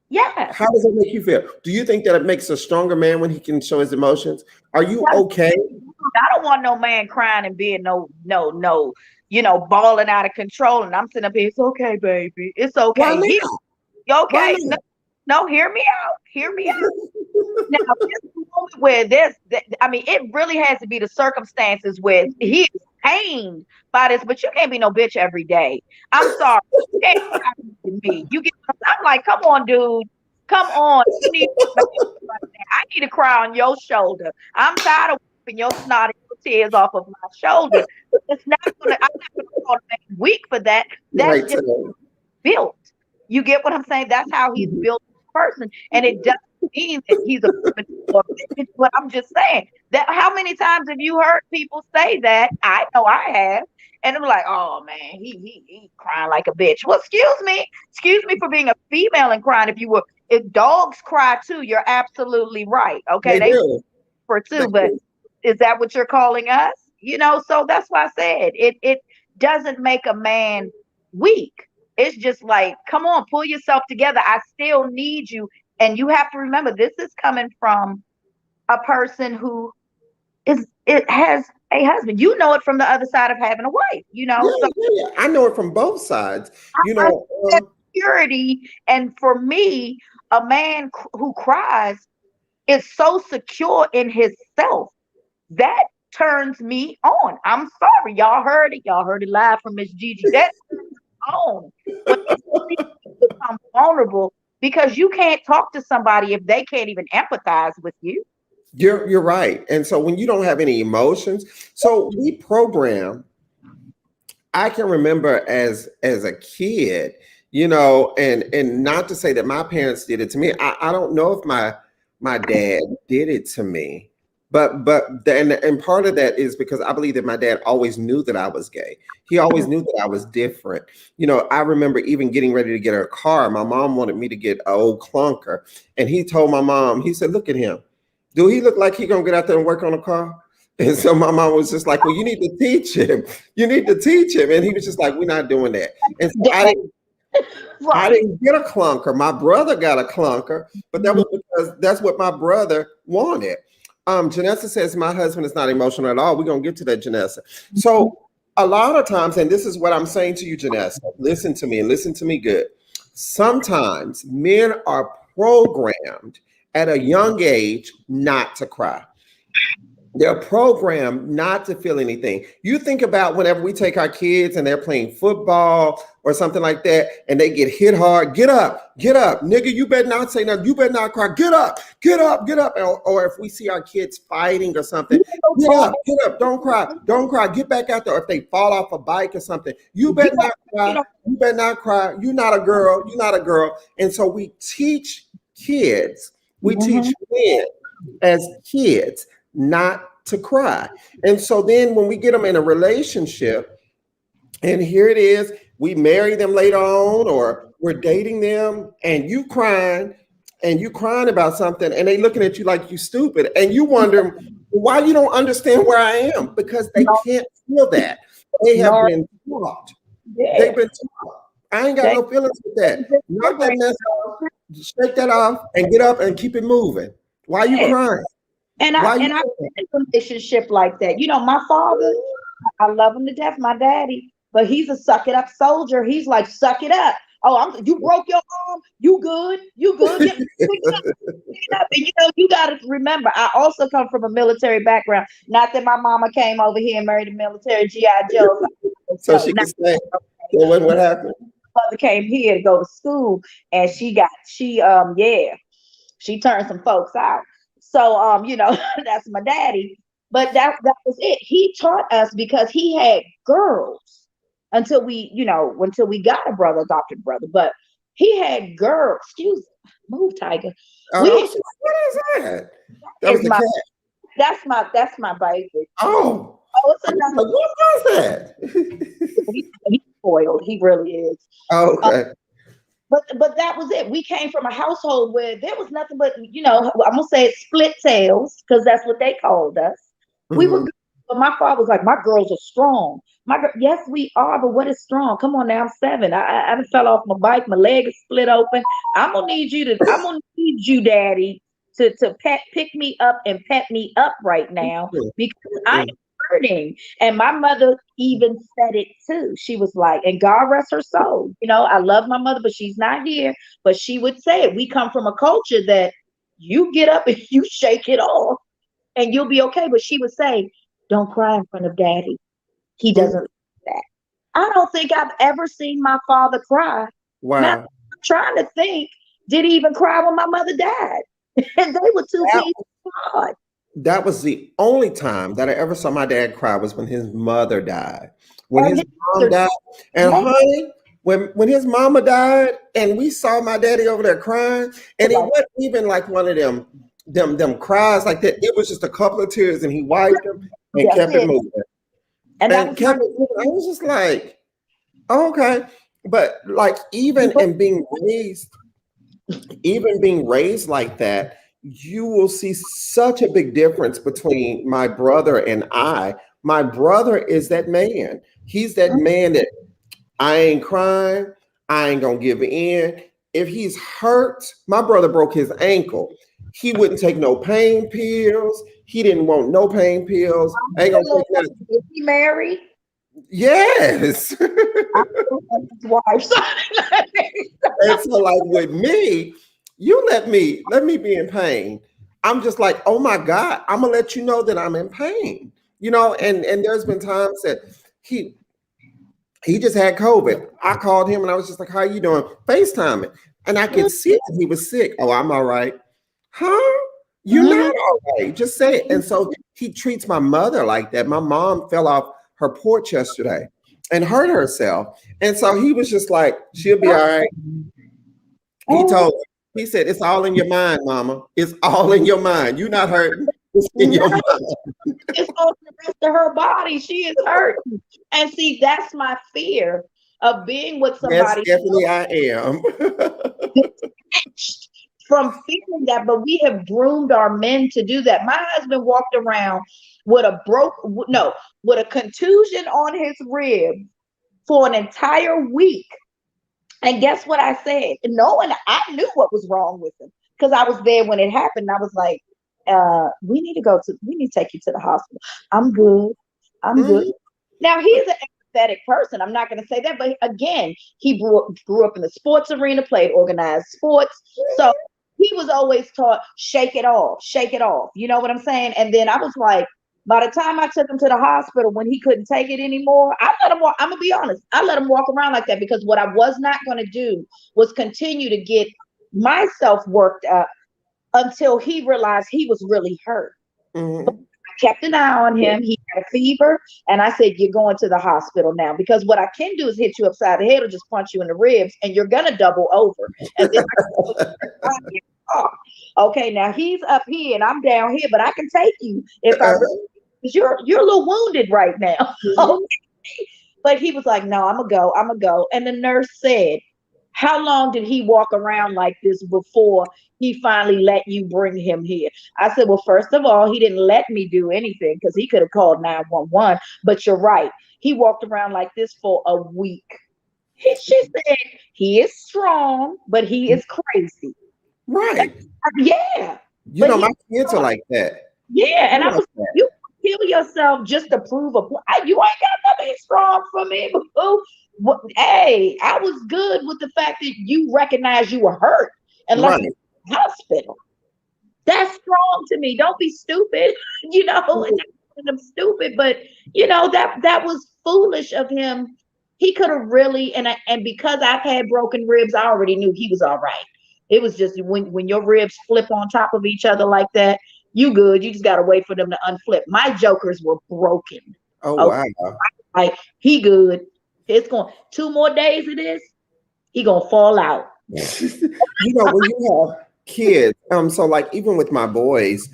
Speaker 3: yes.
Speaker 2: How does it make you feel? Do you think that it makes a stronger man when he can show his emotions? Are you
Speaker 3: Yes.
Speaker 2: okay?
Speaker 3: I don't want no man crying and being no, balling out of control. And I'm sitting up here, it's okay, baby. It's
Speaker 2: Why
Speaker 3: okay. Yeah,
Speaker 2: not? Why
Speaker 3: okay. No,
Speaker 2: not?
Speaker 3: no, hear me out. Hear me out. Now, this moment where I mean, it really has to be the circumstances where he is pained by this, but you can't be no bitch every day. I'm sorry. You can't cry to me. You get, I'm like, come on, dude. Come on. You need I need to cry on your shoulder. I'm tired of wiping your snotty tears off of my shoulder. It's not gonna, I'm not gonna call the man weak for that. That's
Speaker 2: Right.
Speaker 3: just built. You get what I'm saying? That's how he's built as a person. And it doesn't mean that he's a but I'm just saying that how many times have you heard people say that? I know I have. And I'm like, oh man, he crying like a bitch. Well, excuse me for being a female and crying. If dogs cry too, you're absolutely right. Okay,
Speaker 2: They
Speaker 3: they
Speaker 2: do.
Speaker 3: for
Speaker 2: They
Speaker 3: too, but
Speaker 2: do.
Speaker 3: is that what you're calling us? So that's why I said it doesn't make a man weak. It's just like, come on, pull yourself together. I still need you. And you have to remember, this is coming from a person who it has a husband. You know it from the other side of having a wife. So
Speaker 2: Yeah. I know it from both sides. You
Speaker 3: I
Speaker 2: know,
Speaker 3: that purity. And for me, a man who cries is so secure in himself that turns me on. I'm sorry, y'all heard it. Y'all heard it live from Miss Gigi. That turns me on when they become vulnerable because you can't talk to somebody if they can't even empathize with you.
Speaker 2: you're right. And so when you don't have any emotions, so we program. I can remember as a kid, and not to say that my parents did it to me. I don't know if my dad did it to me, but then and part of that is because I believe that my dad always knew that I was gay. He always knew that I was different. I remember even getting ready to get a car. My mom wanted me to get an old clunker, and he told my mom, he said, "Look at him. Do he look like he gonna get out there and work on a car?" And so my mom was just like, "Well, you need to teach him. You need to teach him." And he was just like, "We're not doing that." And so I
Speaker 3: Right.
Speaker 2: didn't get a clunker. My brother got a clunker, but that was because that's what my brother wanted. Janessa says my husband is not emotional at all. We're gonna get to that, Janessa. So a lot of times, and this is what I'm saying to you, Janessa, listen to me and listen to me good. Sometimes men are programmed at a young age not to cry. They're programmed not to feel anything. You think about whenever we take our kids and they're playing football or something like that, and they get hit hard. Get up, nigga. You better not say nothing. You better not cry. Get up. Or if we see our kids fighting or something, get up. Don't cry. Get back out there. Or if they fall off a bike or something, you better not cry. You better not cry. You're not a girl. You're not a girl. And so we teach kids. We teach men as kids not to cry. And so then when we get them in a relationship, and here it is, we marry them later on, or we're dating them, and you crying about something, and they looking at you like you stupid, and you wonder why you don't understand where I am, because they can't feel that. They have been taught. They've been taught. I ain't got no feelings with that. Knock that mess off, shake that off, and get up and keep it moving. Why are you crying?
Speaker 3: And
Speaker 2: Why
Speaker 3: I'm
Speaker 2: you
Speaker 3: in a relationship like that. My father, I love him to death, my daddy, but he's a suck it up soldier. He's like, suck it up. Oh, you broke your arm. You good. Get it up. And you gotta remember, I also come from a military background. Not that my mama came over here and married a military GI Joe.
Speaker 2: so she can say, so what happened?
Speaker 3: Mother came here to go to school, and she turned some folks out. So that's my daddy. But that was it. He taught us because he had girls until we got a adopted brother. But he had girls. Excuse me. Move, Tiger.
Speaker 2: Oh,
Speaker 3: We
Speaker 2: what is that? That was
Speaker 3: is
Speaker 2: the
Speaker 3: my
Speaker 2: cat.
Speaker 3: that's my baby.
Speaker 2: Oh,
Speaker 3: Oh, it's
Speaker 2: I was
Speaker 3: another
Speaker 2: like, what was that?
Speaker 3: he's spoiled. He really is.
Speaker 2: Oh, okay.
Speaker 3: But that was it. We came from a household where there was nothing but, I'm gonna say it, split tails, because that's what they called us. We were
Speaker 2: Mhm.
Speaker 3: good, but my father was like, my girls are strong. Yes, we are, but what is strong? Come on now, I'm 7. I done fell off my bike, my leg is split open. I'm gonna need you, daddy, to pick me up and pet me up right now, because I'm hurting. And my mother even said it too. She was like, and God rest her soul. I love my mother, but she's not here. But she would say it. We come from a culture that You get up and you shake it off and you'll be okay. But she would say, don't cry in front of daddy. He
Speaker 2: Mm,
Speaker 3: doesn't like that. I don't think I've ever seen my father cry. Now
Speaker 2: wow.
Speaker 3: I'm trying to think, did he even cry when my mother died? And they were two
Speaker 2: That,
Speaker 3: pieces of God.
Speaker 2: that was the only time that I ever saw my dad cry was when his mother died. When
Speaker 3: And
Speaker 2: his
Speaker 3: his
Speaker 2: mom
Speaker 3: mother,
Speaker 2: died, and
Speaker 3: yeah,
Speaker 2: honey, when his mama died, and we saw my daddy over there crying, and it
Speaker 3: like,
Speaker 2: wasn't even like one of them cries like that. It was just a couple of tears, and he wiped them and
Speaker 3: that's
Speaker 2: kept it
Speaker 3: it.
Speaker 2: moving
Speaker 3: And that
Speaker 2: and
Speaker 3: was my
Speaker 2: kept it moving. I was just like, oh, okay, but like even being raised like that, you will see such a big difference between my brother and I. My brother is that man. He's that man that I ain't crying. I ain't gonna give in. If he's hurt, my brother broke his ankle. He wouldn't take no pain pills. He didn't want no pain pills. I ain't gonna take nothing.
Speaker 3: Is he married?
Speaker 2: Yes.
Speaker 3: I don't know his wife.
Speaker 2: And so like with me, you let me be in pain. I'm just like, oh my God, I'm gonna let you know that I'm in pain. And there's been times that he he just had COVID. I called him and I was just like, how you doing? FaceTiming. And I could see that he was sick. Oh, I'm all right. Huh? You're
Speaker 3: Mhm.
Speaker 2: not all right. Just say it. And so he treats my mother like that. My mom fell off her porch yesterday and hurt herself. And so he was just like, she'll be all right. He
Speaker 3: Oh,
Speaker 2: told her, he said, it's all in your mind, mama. It's all in your mind. You're not hurting. It's in your
Speaker 3: no,
Speaker 2: mind.
Speaker 3: it's on the rest of her body. She is hurting. And see, that's my fear of being with
Speaker 2: Yes,
Speaker 3: somebody
Speaker 2: Stephanie, I am.
Speaker 3: detached from feeling that, but we have groomed our men to do that. My husband walked around with a with a contusion on his rib for an entire week. And guess what I said? Knowing I knew what was wrong with him because I was there when it happened. I was like, we need to take you to the hospital. I'm good. I'm good.
Speaker 2: Mhm.
Speaker 3: Now he's an empathetic person. I'm not going to say that, but again, he grew up in the sports arena, played organized sports. So he was always taught, shake it off, shake it off. You know what I'm saying? And then I was like, by the time I took him to the hospital when he couldn't take it anymore, I let him walk. I'm gonna be honest. I let him walk around like that because what I was not gonna do was continue to get myself worked up until he realized he was really hurt.
Speaker 2: Mhm.
Speaker 3: I kept an eye on him. He had a fever, and I said, "You're going to the hospital now because what I can do is hit you upside the head or just punch you in the ribs, and you're gonna double over, and then I can okay, now he's up here and I'm down here, but I can take you if I really, because you're a little wounded right now." Okay. But he was like, "No, I'm gonna go." And the nurse said, "How long did he walk around like this before he finally let you bring him here?" I said, "Well, first of all, he didn't let me do anything because he could have called 911. But you're right. He walked around like this for a week." She said, "He is strong, but he is crazy."
Speaker 2: Right.
Speaker 3: Yeah,
Speaker 2: You
Speaker 3: but
Speaker 2: know,
Speaker 3: he,
Speaker 2: my kids are like that.
Speaker 3: yeah, and
Speaker 2: They're
Speaker 3: I
Speaker 2: like
Speaker 3: was,
Speaker 2: that.
Speaker 3: you kill yourself just to prove a point. You ain't got nothing strong for me, boo. Hey, I was good with the fact that you recognize you were hurt and left me
Speaker 2: Right.
Speaker 3: in the hospital. That's strong to me. Don't be stupid, and I'm stupid, but that was foolish of him. He could have really, and because I've had broken ribs, I already knew he was all right. It was just when your ribs flip on top of each other like that, you good. You just gotta wait for them to unflip. My jokers were broken.
Speaker 2: Oh
Speaker 3: Okay,
Speaker 2: wow.
Speaker 3: like he good. It's going 2 more days of this, he gonna fall out.
Speaker 2: When you have kids, so like even with my boys,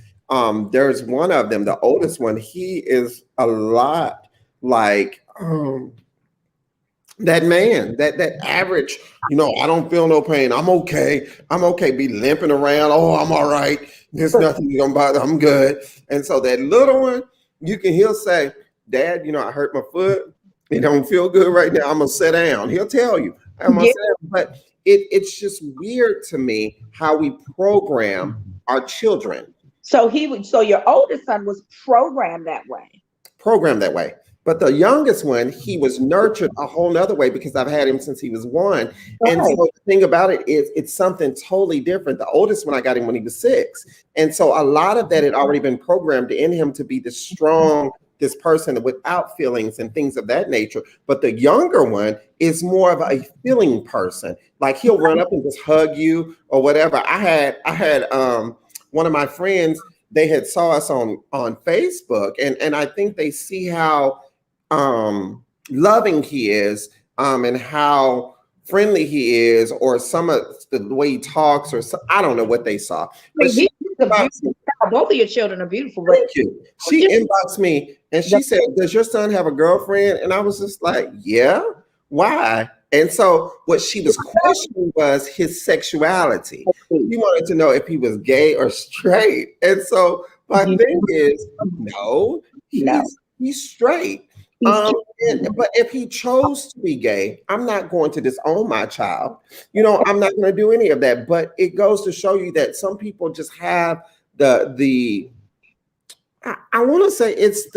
Speaker 2: there's one of them, the oldest one, he is a lot like that man, that average, I don't feel no pain. I'm okay. I'm okay. Be limping around. Oh, I'm all right. There's nothing gonna bother. I'm good. And so that little one, he'll say, Dad, I hurt my foot. It don't feel good right now. I'm gonna sit down. He'll tell you, I'm gonna
Speaker 3: Yeah.
Speaker 2: sit down. But it's just weird to me how we program our children.
Speaker 3: So your oldest son was programmed that way.
Speaker 2: Programmed that way. But the youngest one, he was nurtured a whole nother way because I've had him since he was 1. And so
Speaker 3: Right.
Speaker 2: the thing about it is it's something totally different. The oldest one, I got him when he was 6. And so a lot of that had already been programmed in him to be this strong, this person without feelings and things of that nature. But the younger one is more of a feeling person. Like he'll run up and just hug you or whatever. I had one of my friends, they had saw us on Facebook, and I think they see how loving he is, and how friendly he is, or some of the way he talks, or I don't know what they saw. But she
Speaker 3: He's a beautiful child. Both of your children are beautiful, but
Speaker 2: thank you. She inboxed me and she said, "Does your son have a girlfriend?" And I was just like, "Yeah, why?" And so what she was questioning was his sexuality. She wanted to know if he was gay or straight. And so my thing is, no,
Speaker 3: No.
Speaker 2: he's straight. But if he chose to be gay, I'm not going to disown my child. I'm not going to do any of that. But it goes to show you that some people just have the I want to say it's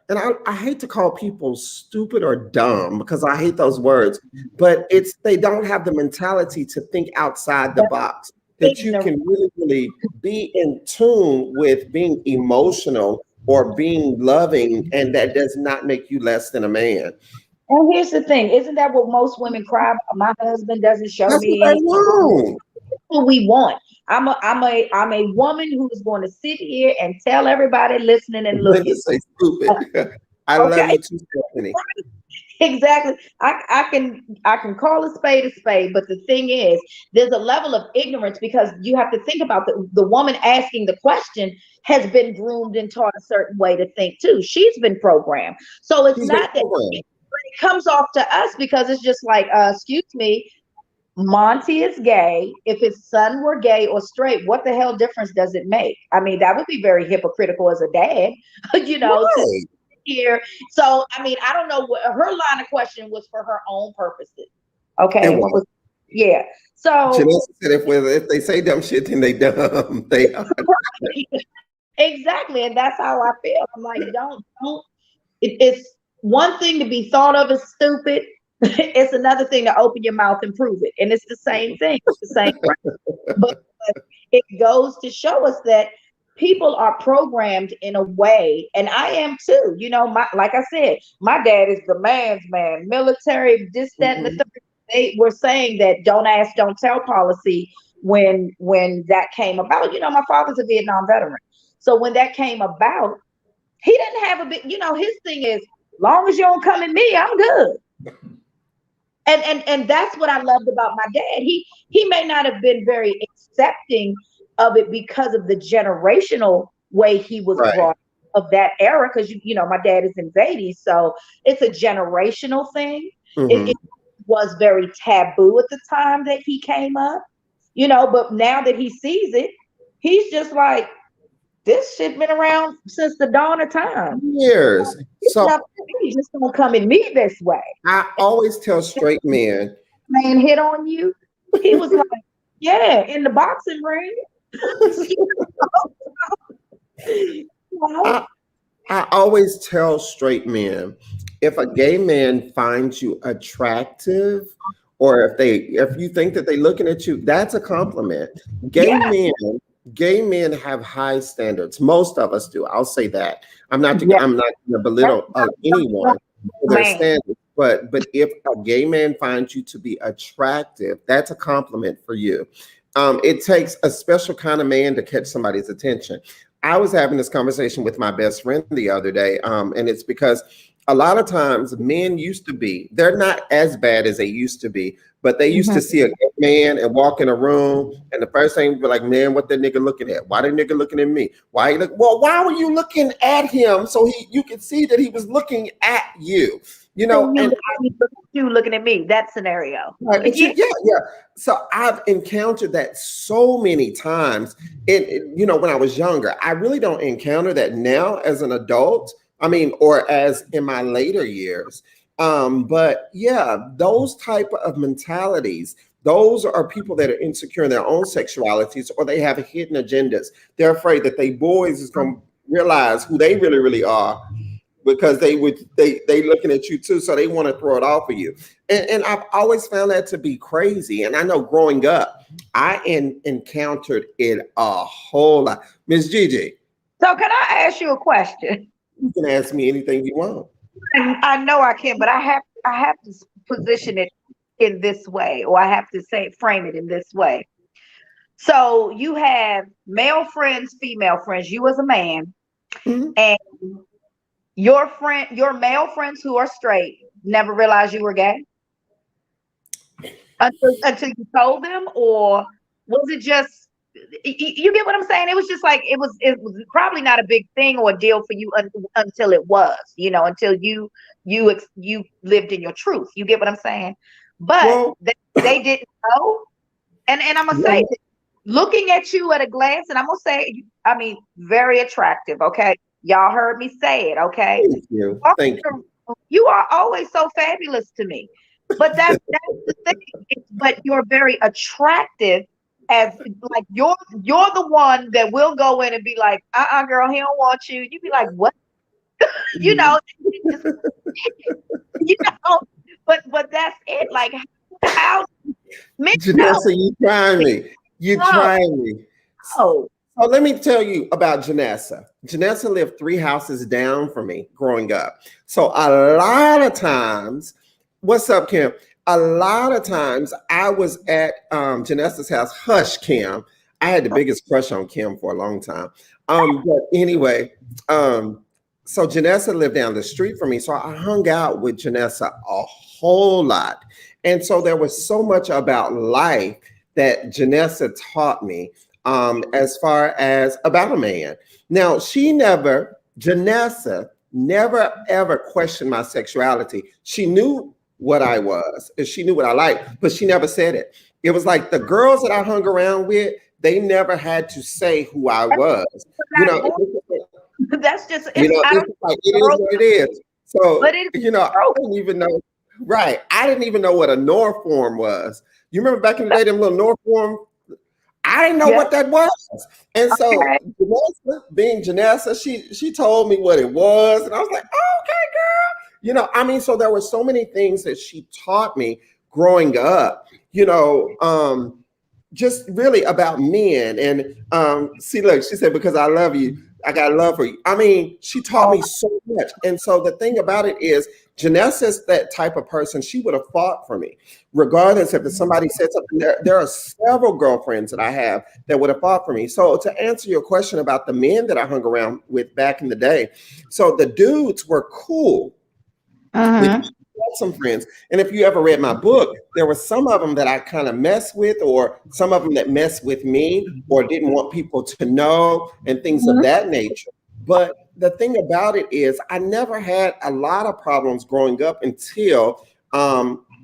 Speaker 2: and I hate to call people stupid or dumb because I hate those words, but they don't have the mentality to think outside the box, that you can really, really be in tune with being emotional or being loving, and that does not make you less than a man.
Speaker 3: And here's the thing, isn't that what most women cry about? My husband doesn't show
Speaker 2: That's
Speaker 3: me
Speaker 2: what I
Speaker 3: any.
Speaker 2: want.
Speaker 3: What we want. I'm a woman who is going to sit here and tell everybody listening and
Speaker 2: Linda
Speaker 3: looking.
Speaker 2: say stupid. I love you too, Stephanie.
Speaker 3: Exactly. I can call a spade, but the thing is, there's a level of ignorance because you have to think about the woman asking the question has been groomed and taught a certain way to think too. She's been programmed. So it's
Speaker 2: She's been
Speaker 3: not that
Speaker 2: programmed.
Speaker 3: it comes off to us because it's just like, excuse me, Monty is gay. If his son were gay or straight, what the hell difference does it make? I mean, that would be very hypocritical as a dad, to
Speaker 2: Right.
Speaker 3: hear. So, I mean, I don't know what her line of question was for her own purposes. Okay.
Speaker 2: It was.
Speaker 3: Yeah. So
Speaker 2: Janessa said if they say dumb shit, then they dumb. They are.
Speaker 3: exactly. And that's how I feel. I'm like, don't. It's one thing to be thought of as stupid. It's another thing to open your mouth and prove it. And it's the same thing. It's the same thing. But it goes to show us that people are programmed in a way, and I am too. Like I said, my dad is the man's man, military, this, that, and the third. They were saying that don't ask, don't tell policy when that came about. My father's a Vietnam veteran. So when that came about, he didn't have a big, his thing is, long as you don't come at me, I'm good. And that's what I loved about my dad. He may not have been very accepting of it because of the generational way he was
Speaker 2: Right.
Speaker 3: brought of that era. Because my dad is in his 80s, so it's a generational thing. It was very taboo at the time that he came up, but now that he sees it, he's just like, this shit been around since the dawn of time.
Speaker 2: Years. So
Speaker 3: You just don't come at me this way.
Speaker 2: I always tell straight men,
Speaker 3: Man hit on you. He was like, yeah, in the boxing ring.
Speaker 2: I always tell straight men, if a gay man finds you attractive, or if you think that they're looking at you, that's a compliment. Gay men have high standards. Most of us do. I'll say that. I'm not going to belittle anyone for their standards. But if a gay man finds you to be attractive, that's a compliment for you. It takes a special kind of man to catch somebody's attention. I was having this conversation with my best friend the other day, and it's because a lot of times men they're not as bad as they used to be, but they used to see a gay man and walk in a room, and the first thing be like, man, what that nigga looking at? Why that nigga looking at me? Why were you looking at him? So you could see that he was looking at you. And
Speaker 3: you looking at me, that scenario.
Speaker 2: Right, yeah. So I've encountered that so many times. When I was younger, I really don't encounter that now as an adult. I mean, or as in my later years. But yeah, those type of mentalities, those are people that are insecure in their own sexualities, or they have hidden agendas. They're afraid that they boys is going to realize who they really, really are because they looking at you too, so they want to throw it off of you. And I've always found that to be crazy. And I know growing up, I encountered it a whole lot. Miss Gigi,
Speaker 3: So can I ask you a question?
Speaker 2: you can ask me anything you want.
Speaker 3: I know I can, but I have to position it in this way, or I have to frame it in this way. So you have male friends, female friends, you as a man,
Speaker 2: Mhm.
Speaker 3: and your male friends who are straight never realized you were gay until you told them, or was it just you get what I'm saying? It was just like it was probably not a big thing or a deal for you until it was, until you lived in your truth. You get what I'm saying? But
Speaker 2: Well,
Speaker 3: they didn't know, and I'm gonna say
Speaker 2: yeah,
Speaker 3: this, looking at you at a glance, and I'm gonna say, I mean, very attractive. Okay, y'all heard me say it. Okay,
Speaker 2: thank you. Thank you.
Speaker 3: you are always so fabulous to me. But that's the thing. But you're very attractive, as like you're the one that will go in and be like, girl, he don't want you. You be like, what? You know, just, you know. But that's it. Like how men know.
Speaker 2: Janessa, you trying me. You
Speaker 3: No,
Speaker 2: trying me.
Speaker 3: no.
Speaker 2: So let me tell you about Janessa. Janessa lived 3 houses down from me growing up. So a lot of times, what's up, Kim? A lot of times I was at Janessa's house. Hush, Kim. I had the biggest crush on Kim for a long time. But anyway, so Janessa lived down the street from me. So I hung out with Janessa a whole lot. And so there was so much about life that Janessa taught me as far as about a man. Now, Janessa never ever questioned my sexuality. She knew what I was and she knew what I liked, but she never said it. It was like the girls that I hung around with, they never had to say who I was. You know,
Speaker 3: That's just it's. I don't
Speaker 2: it's like it is what it is.
Speaker 3: but
Speaker 2: So,
Speaker 3: it's
Speaker 2: I
Speaker 3: true.
Speaker 2: didn't even know, right. I didn't even know what a Norform was. You remember back in the day, them little Norform. I didn't know
Speaker 3: Yeah.
Speaker 2: what that was. And so
Speaker 3: Okay.
Speaker 2: Janessa, being Janessa, she told me what it was. And I was like, oh, okay, girl. So there were so many things that she taught me growing up, just really about men. And see, look, she said, because I love you, I got love for you. I mean, she taught
Speaker 3: Oh,
Speaker 2: me so much. And so the thing about it is, Janessa's that type of person. She would have fought for me, regardless if somebody said something. There are several girlfriends that I have that would have fought for me. So to answer your question about the men that I hung around with back in the day, so the dudes were cool with
Speaker 3: mhm.
Speaker 2: some friends. And if you ever read my book, there were some of them that I kind of messed with, or some of them that messed with me, or didn't want people to know, and things of
Speaker 3: Mhm.
Speaker 2: that nature. But the thing about it is, I never had a lot of problems growing up until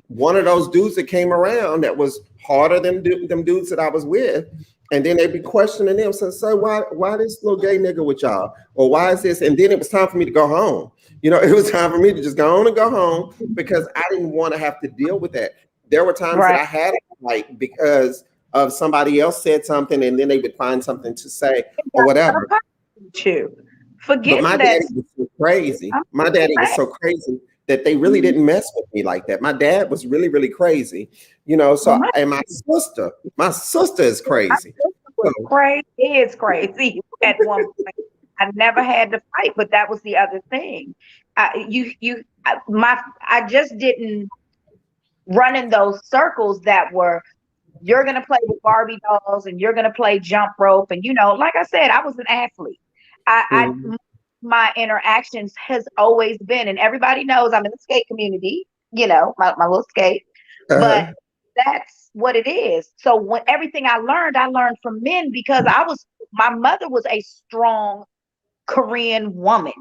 Speaker 2: one of those dudes that came around that was harder than them dudes that I was with. And then they'd be questioning them. So why this little gay nigga with y'all? Or why is this? And then it was time for me to go home. It was time for me to just go on and go home because I didn't want to have to deal with that. There were times that
Speaker 3: Right.
Speaker 2: I had like because of somebody else said something and then they would find something to say or whatever.
Speaker 3: You
Speaker 2: But my
Speaker 3: forgetting that.
Speaker 2: daddy was so crazy.
Speaker 3: I'm
Speaker 2: My daddy was
Speaker 3: saying,
Speaker 2: so crazy that they really didn't mess with me like that. My dad was really, really crazy,
Speaker 3: well,
Speaker 2: so and my sister is
Speaker 3: my
Speaker 2: crazy.
Speaker 3: sister was
Speaker 2: So,
Speaker 3: crazy. Is crazy at one point. I never had to fight, but that was the other thing. I just didn't run in those circles that were you're gonna play with Barbie dolls and you're gonna play jump rope, and like I said, I was an athlete.
Speaker 2: mhm,
Speaker 3: My interactions has always been, and everybody knows I'm in the skate community. My little skate, but
Speaker 2: uh-huh,
Speaker 3: that's what it is. So when everything I learned from men because my mother was a strong Korean woman.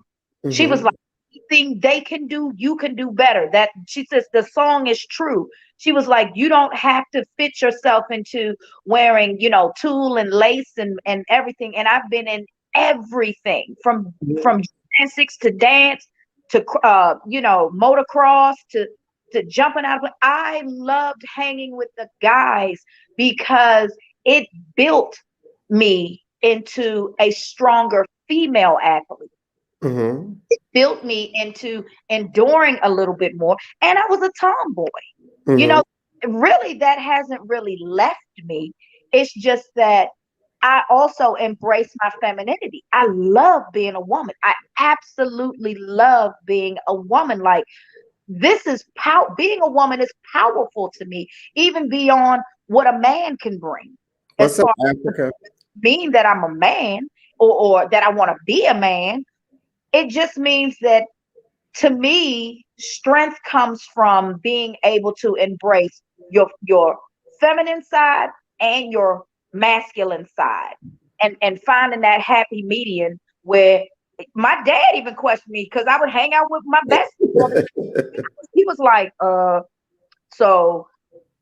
Speaker 3: She was
Speaker 2: mhm,
Speaker 3: like, anything they can do, you can do better. That she says the song is true. She was like, you don't have to fit yourself into wearing, tulle and lace and everything. And I've been in everything from gymnastics to dance to motocross to jumping out of it. I loved hanging with the guys because it built me into a stronger female athlete.
Speaker 2: mhm.
Speaker 3: built me into enduring a little bit more. And I was a tomboy. You
Speaker 2: Hmm.
Speaker 3: know, really, that hasn't really left me. It's just that I also embrace my femininity. I love being a woman. I absolutely love being a woman. Like, this is being a woman is powerful to me, even beyond what a man can bring. As
Speaker 2: What's up,
Speaker 3: far as
Speaker 2: Africa?
Speaker 3: being that I'm a man, or that I want to be a man, it just means that, to me, strength comes from being able to embrace your feminine side and your masculine side, and finding that happy median where my dad even questioned me because I would hang out with my bestie all the time. He was like, so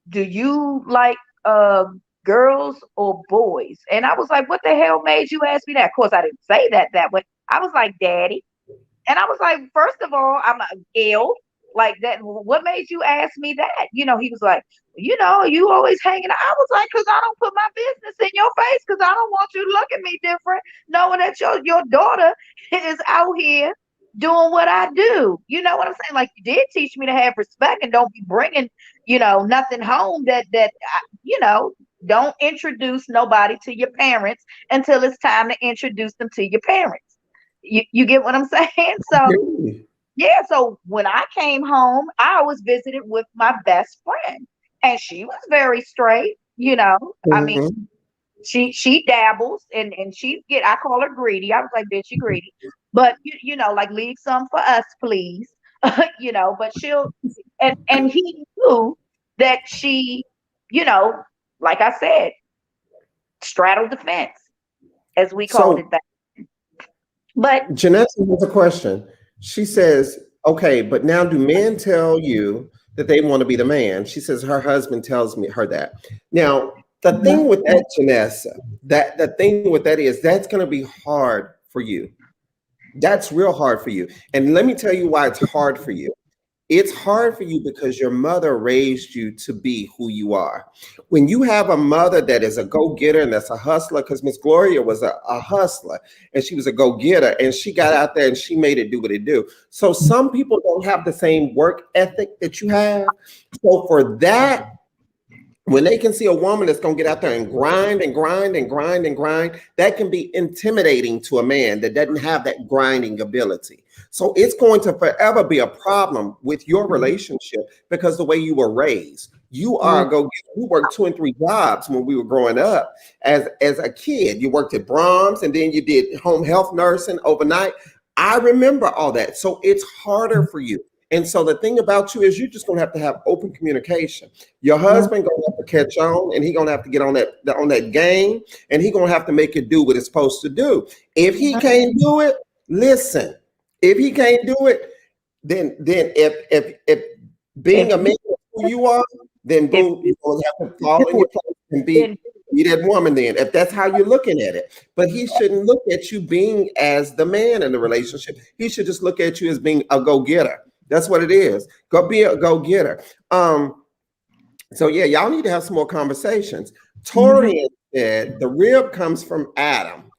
Speaker 3: do you like uh girls or boys? And I was like, what the hell made you ask me that? Of course, I didn't say that way. I was like, daddy. And I was like, first of all, I'm ill. Like that, what made you ask me that? He was like, you always hanging out. I was like, because I don't put my business in your face, because I don't want you to look at me different, knowing that your daughter is out here doing what I do. You know what I'm saying? Like, you did teach me to have respect and don't be bringing, nothing home don't introduce nobody to your parents until it's time to introduce them to your parents. You get what I'm saying? So yeah, so when I came home, I always visited with my best friend, and she was very straight. I mean,
Speaker 2: Mhm.
Speaker 3: she dabbles, and I call her greedy. I was like, bitch, you greedy. But like, leave some for us, please. But and he knew that she, you know, like I said, straddled the fence, as we called
Speaker 2: So
Speaker 3: it back. But
Speaker 2: Jeanette has a question. She says, okay, but now do men tell you that they want to be the man? She says her husband tells me her that. Now, the thing with that, Janessa, that the thing with that is that's going to be hard for you. That's real hard for you. And let me tell you why it's hard for you. It's hard for you because your mother raised you to be who you are. When you have a mother that is a go-getter and that's a hustler, because Miss Gloria was a hustler and she was a go-getter and she got out there and she made it do what it do. So some people don't have the same work ethic that you have. So for that, when they can see a woman that's going to get out there and grind and grind and grind and grind, that can be intimidating to a man that doesn't have that grinding ability. So it's going to forever be a problem with your relationship because the way you were raised. You are a go. We worked 2 and 3 jobs when we were growing up as a kid. You worked at Brahms and then you did home health nursing overnight. I remember all that. So it's harder for you. And so the thing about you is you're just gonna have open communication. Your husband gonna have to catch on, and he gonna have to get on that game, and he gonna have to make it do what it's supposed to do. If he can't do it, listen. If he can't do it, then if being
Speaker 3: if
Speaker 2: a
Speaker 3: you
Speaker 2: man is who you are, then
Speaker 3: if
Speaker 2: boo,
Speaker 3: you
Speaker 2: you're gonna have to
Speaker 3: do
Speaker 2: fall in
Speaker 3: it,
Speaker 2: your place and
Speaker 3: then
Speaker 2: be that woman then, if that's how you're looking at it. But he shouldn't look at you being as the man in the relationship. He should just look at you as being a go-getter. That's what it is. Go be a go-getter. So yeah, y'all need to have some more conversations. Torian said the rib comes from Adam,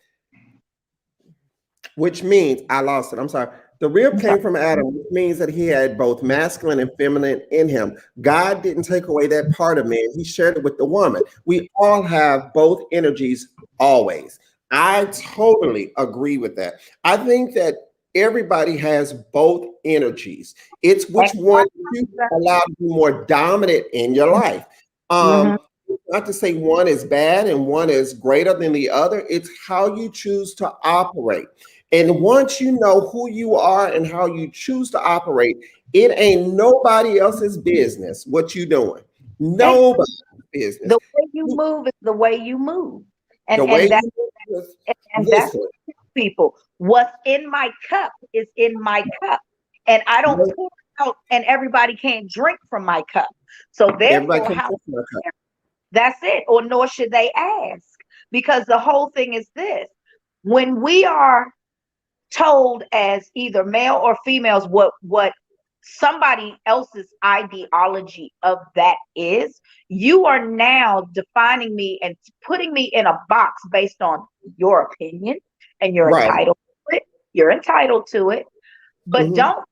Speaker 2: which means I lost it. I'm sorry. The rib
Speaker 3: I'm sorry.
Speaker 2: came from Adam, which means that he had both masculine and feminine in him. God didn't take away that part of man. He shared it with the woman. We all have both energies always. I totally agree with that. I think that everybody has both energies. It's which one you allow to be more dominant in your life.
Speaker 3: Mhm.
Speaker 2: Not to say one is bad and one is greater than the other. It's how you choose to operate. And once you know who you are and how you choose to operate, it ain't nobody else's business what you doing.
Speaker 3: Ex-
Speaker 2: Nobody's business.
Speaker 3: The way you move is the way you move,
Speaker 2: The
Speaker 3: and
Speaker 2: way
Speaker 3: and that
Speaker 2: you
Speaker 3: that's
Speaker 2: listen.
Speaker 3: what I tell people. What's in my cup is in my cup, and I don't pour it out, and everybody can't drink from my cup. So
Speaker 2: Everybody
Speaker 3: therefore,
Speaker 2: can
Speaker 3: how?
Speaker 2: touch my cup.
Speaker 3: That's it, or nor should they ask, because the whole thing is this: when we are told as either male or females what somebody else's ideology of that is, you are now defining me and putting me in a box based on your opinion, and you're
Speaker 2: Right.
Speaker 3: entitled to it. You're entitled to it. but
Speaker 2: Mhm.
Speaker 3: don't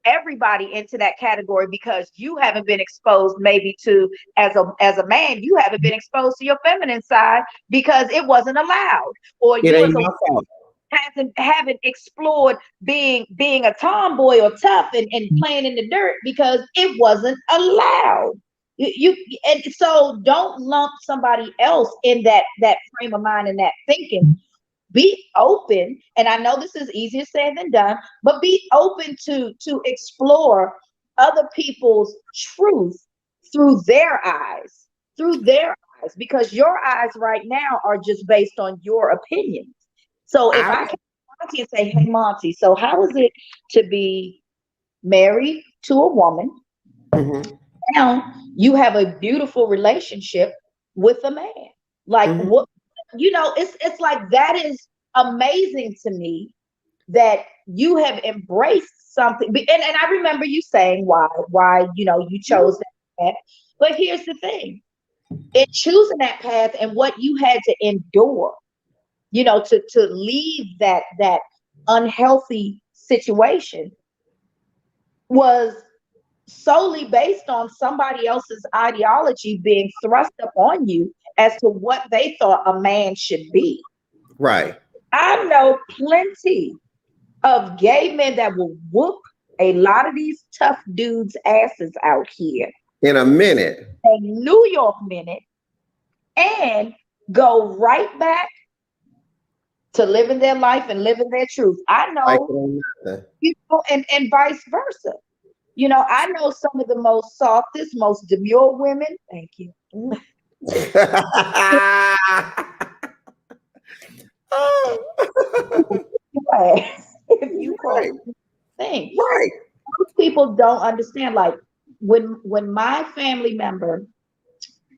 Speaker 3: everybody into that category because you haven't been exposed maybe to as a man you haven't been exposed to your feminine side because it wasn't allowed, or
Speaker 2: It
Speaker 3: you
Speaker 2: ain't
Speaker 3: as a
Speaker 2: my fault.
Speaker 3: haven't explored being a tomboy or tough and playing in the dirt because it wasn't allowed. And so don't lump somebody else in that frame of mind and that thinking. Be open, and I know this is easier said than done, but be open to explore other people's truth through their eyes, through their eyes, because your eyes right now are just based on your opinions. So if
Speaker 2: I
Speaker 3: I can Monty and say, hey Monty, so how is it to be married to a woman?
Speaker 2: mhm,
Speaker 3: Now you have a beautiful relationship with a man. Like
Speaker 2: mhm.
Speaker 3: what it's like that is amazing to me that you have embraced something. And I remember you saying why you chose that path. But here's the thing. In choosing that path and what you had to endure, to leave that unhealthy situation was solely based on somebody else's ideology being thrust upon you as to what they thought a man should be.
Speaker 2: Right.
Speaker 3: I know plenty of gay men that will whoop a lot of these tough dudes' asses out here,
Speaker 2: In a minute.
Speaker 3: a New York minute, and go right back to living their life and living their truth. I
Speaker 2: Like
Speaker 3: know,
Speaker 2: it ain't nothing.
Speaker 3: and vice versa. I know some of the most softest, most demure women. Thank you.
Speaker 2: Oh.
Speaker 3: If you call
Speaker 2: Right.
Speaker 3: it a thing,
Speaker 2: Right.
Speaker 3: most people don't understand. Like when my family member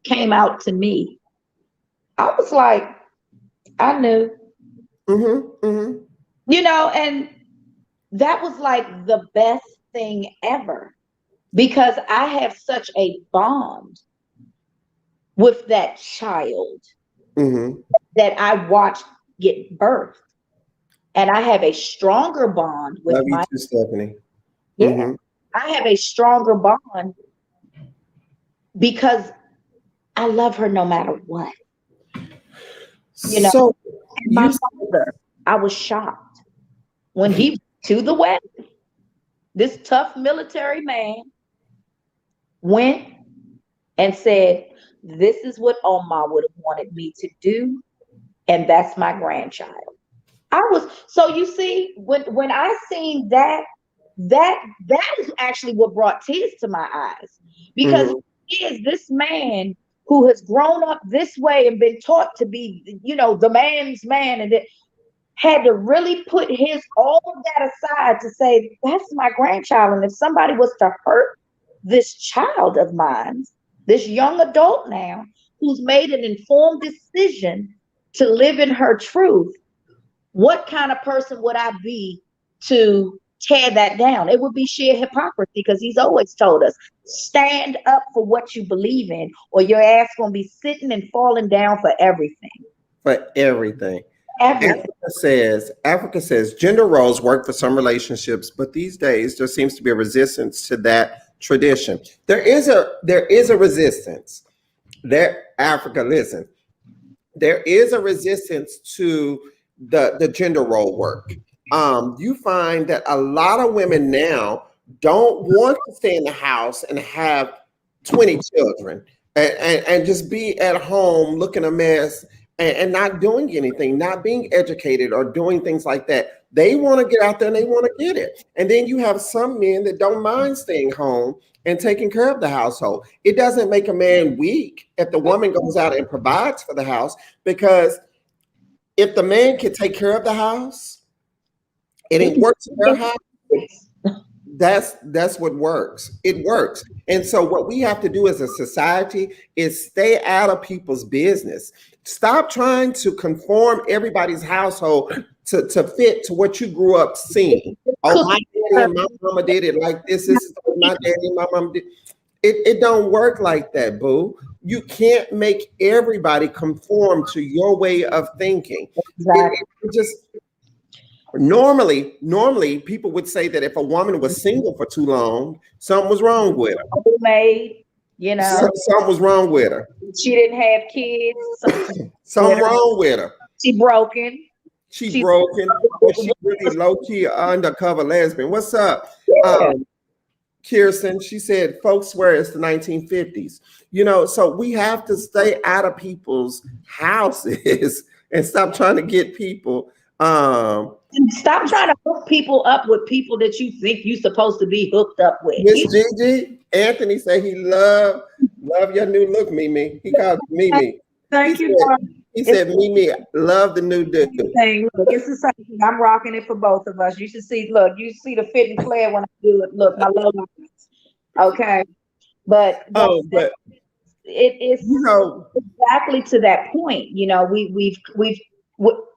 Speaker 3: came out to me, I was like, I knew,
Speaker 2: Mm-hmm. Mm-hmm.
Speaker 3: and that was like the best thing ever because I have such a bond with that child
Speaker 2: Mm-hmm.
Speaker 3: that I watched get birthed. And I have a stronger bond with
Speaker 2: Love you
Speaker 3: my,
Speaker 2: too, Stephanie.
Speaker 3: yeah,
Speaker 2: Mm-hmm.
Speaker 3: I have a stronger bond because I love her no matter what.
Speaker 2: So
Speaker 3: And my
Speaker 2: you
Speaker 3: father, I was shocked when he to the wedding. This tough military man went and said, "This is what Omar would have wanted me to do, and that's my grandchild." I was so you see when I seen that is actually what brought tears to my eyes because
Speaker 2: mm-hmm.
Speaker 3: he is this man who has grown up this way and been taught to be the man's man and had to really put his all of that aside to say that's my grandchild, and if somebody was to hurt this child of mine, this young adult now who's made an informed decision to live in her truth, what kind of person would I be to tear that down? It would be sheer hypocrisy because he's always told us stand up for what you believe in, or your ass gonna be sitting and falling down for everything.
Speaker 2: For everything.
Speaker 3: Everything.
Speaker 2: Africa says gender roles work for some relationships, but these days there seems to be a resistance to that tradition. There is a resistance. There, Africa, listen, there is a resistance to the gender role work. You find that a lot of women now don't want to stay in the house and have 20 children and just be at home looking a mess and not doing anything, not being educated or doing things like that. They want to get out there and they want to get it. And then you have some men that don't mind staying home and taking care of the household. It doesn't make a man weak if the woman goes out and provides for the house, because if the man can take care of the house and
Speaker 3: He
Speaker 2: it
Speaker 3: can
Speaker 2: works in their house, that's what works. It works. And so what we have to do as a society is stay out of people's business. Stop trying to conform everybody's household to fit to what you grew up seeing. Oh, my daddy and my mama did it like this. This is what my daddy and my mama did. It don't work like that, boo. You can't make everybody conform to your way of thinking.
Speaker 3: Exactly.
Speaker 2: It just Normally, people would say that if a woman was single for too long, something was wrong with her.
Speaker 3: Made, you know,
Speaker 2: Something was wrong with her.
Speaker 3: she didn't have kids.
Speaker 2: Something wrong with her.
Speaker 3: She broken.
Speaker 2: She
Speaker 3: She
Speaker 2: broken, or she really low key undercover lesbian. What's up,
Speaker 3: yeah.
Speaker 2: Kirsten? She said, "Folks swear it's the 1950s." So we have to stay out of people's houses and stop trying to get people.
Speaker 3: Stop trying to hook people up with people that you think you're supposed to be hooked up with.
Speaker 2: Miss Gigi, Anthony said he love your new look, Mimi. He called you Mimi.
Speaker 3: Thank
Speaker 2: He
Speaker 3: you, darling.
Speaker 2: He said, Mimi, love the new dude.
Speaker 3: Look, it's the same thing. I'm rocking it for both of us. You should see, look, you see the fit and flare when I do it. Look, my logo. Okay. But
Speaker 2: but
Speaker 3: it is exactly to that point.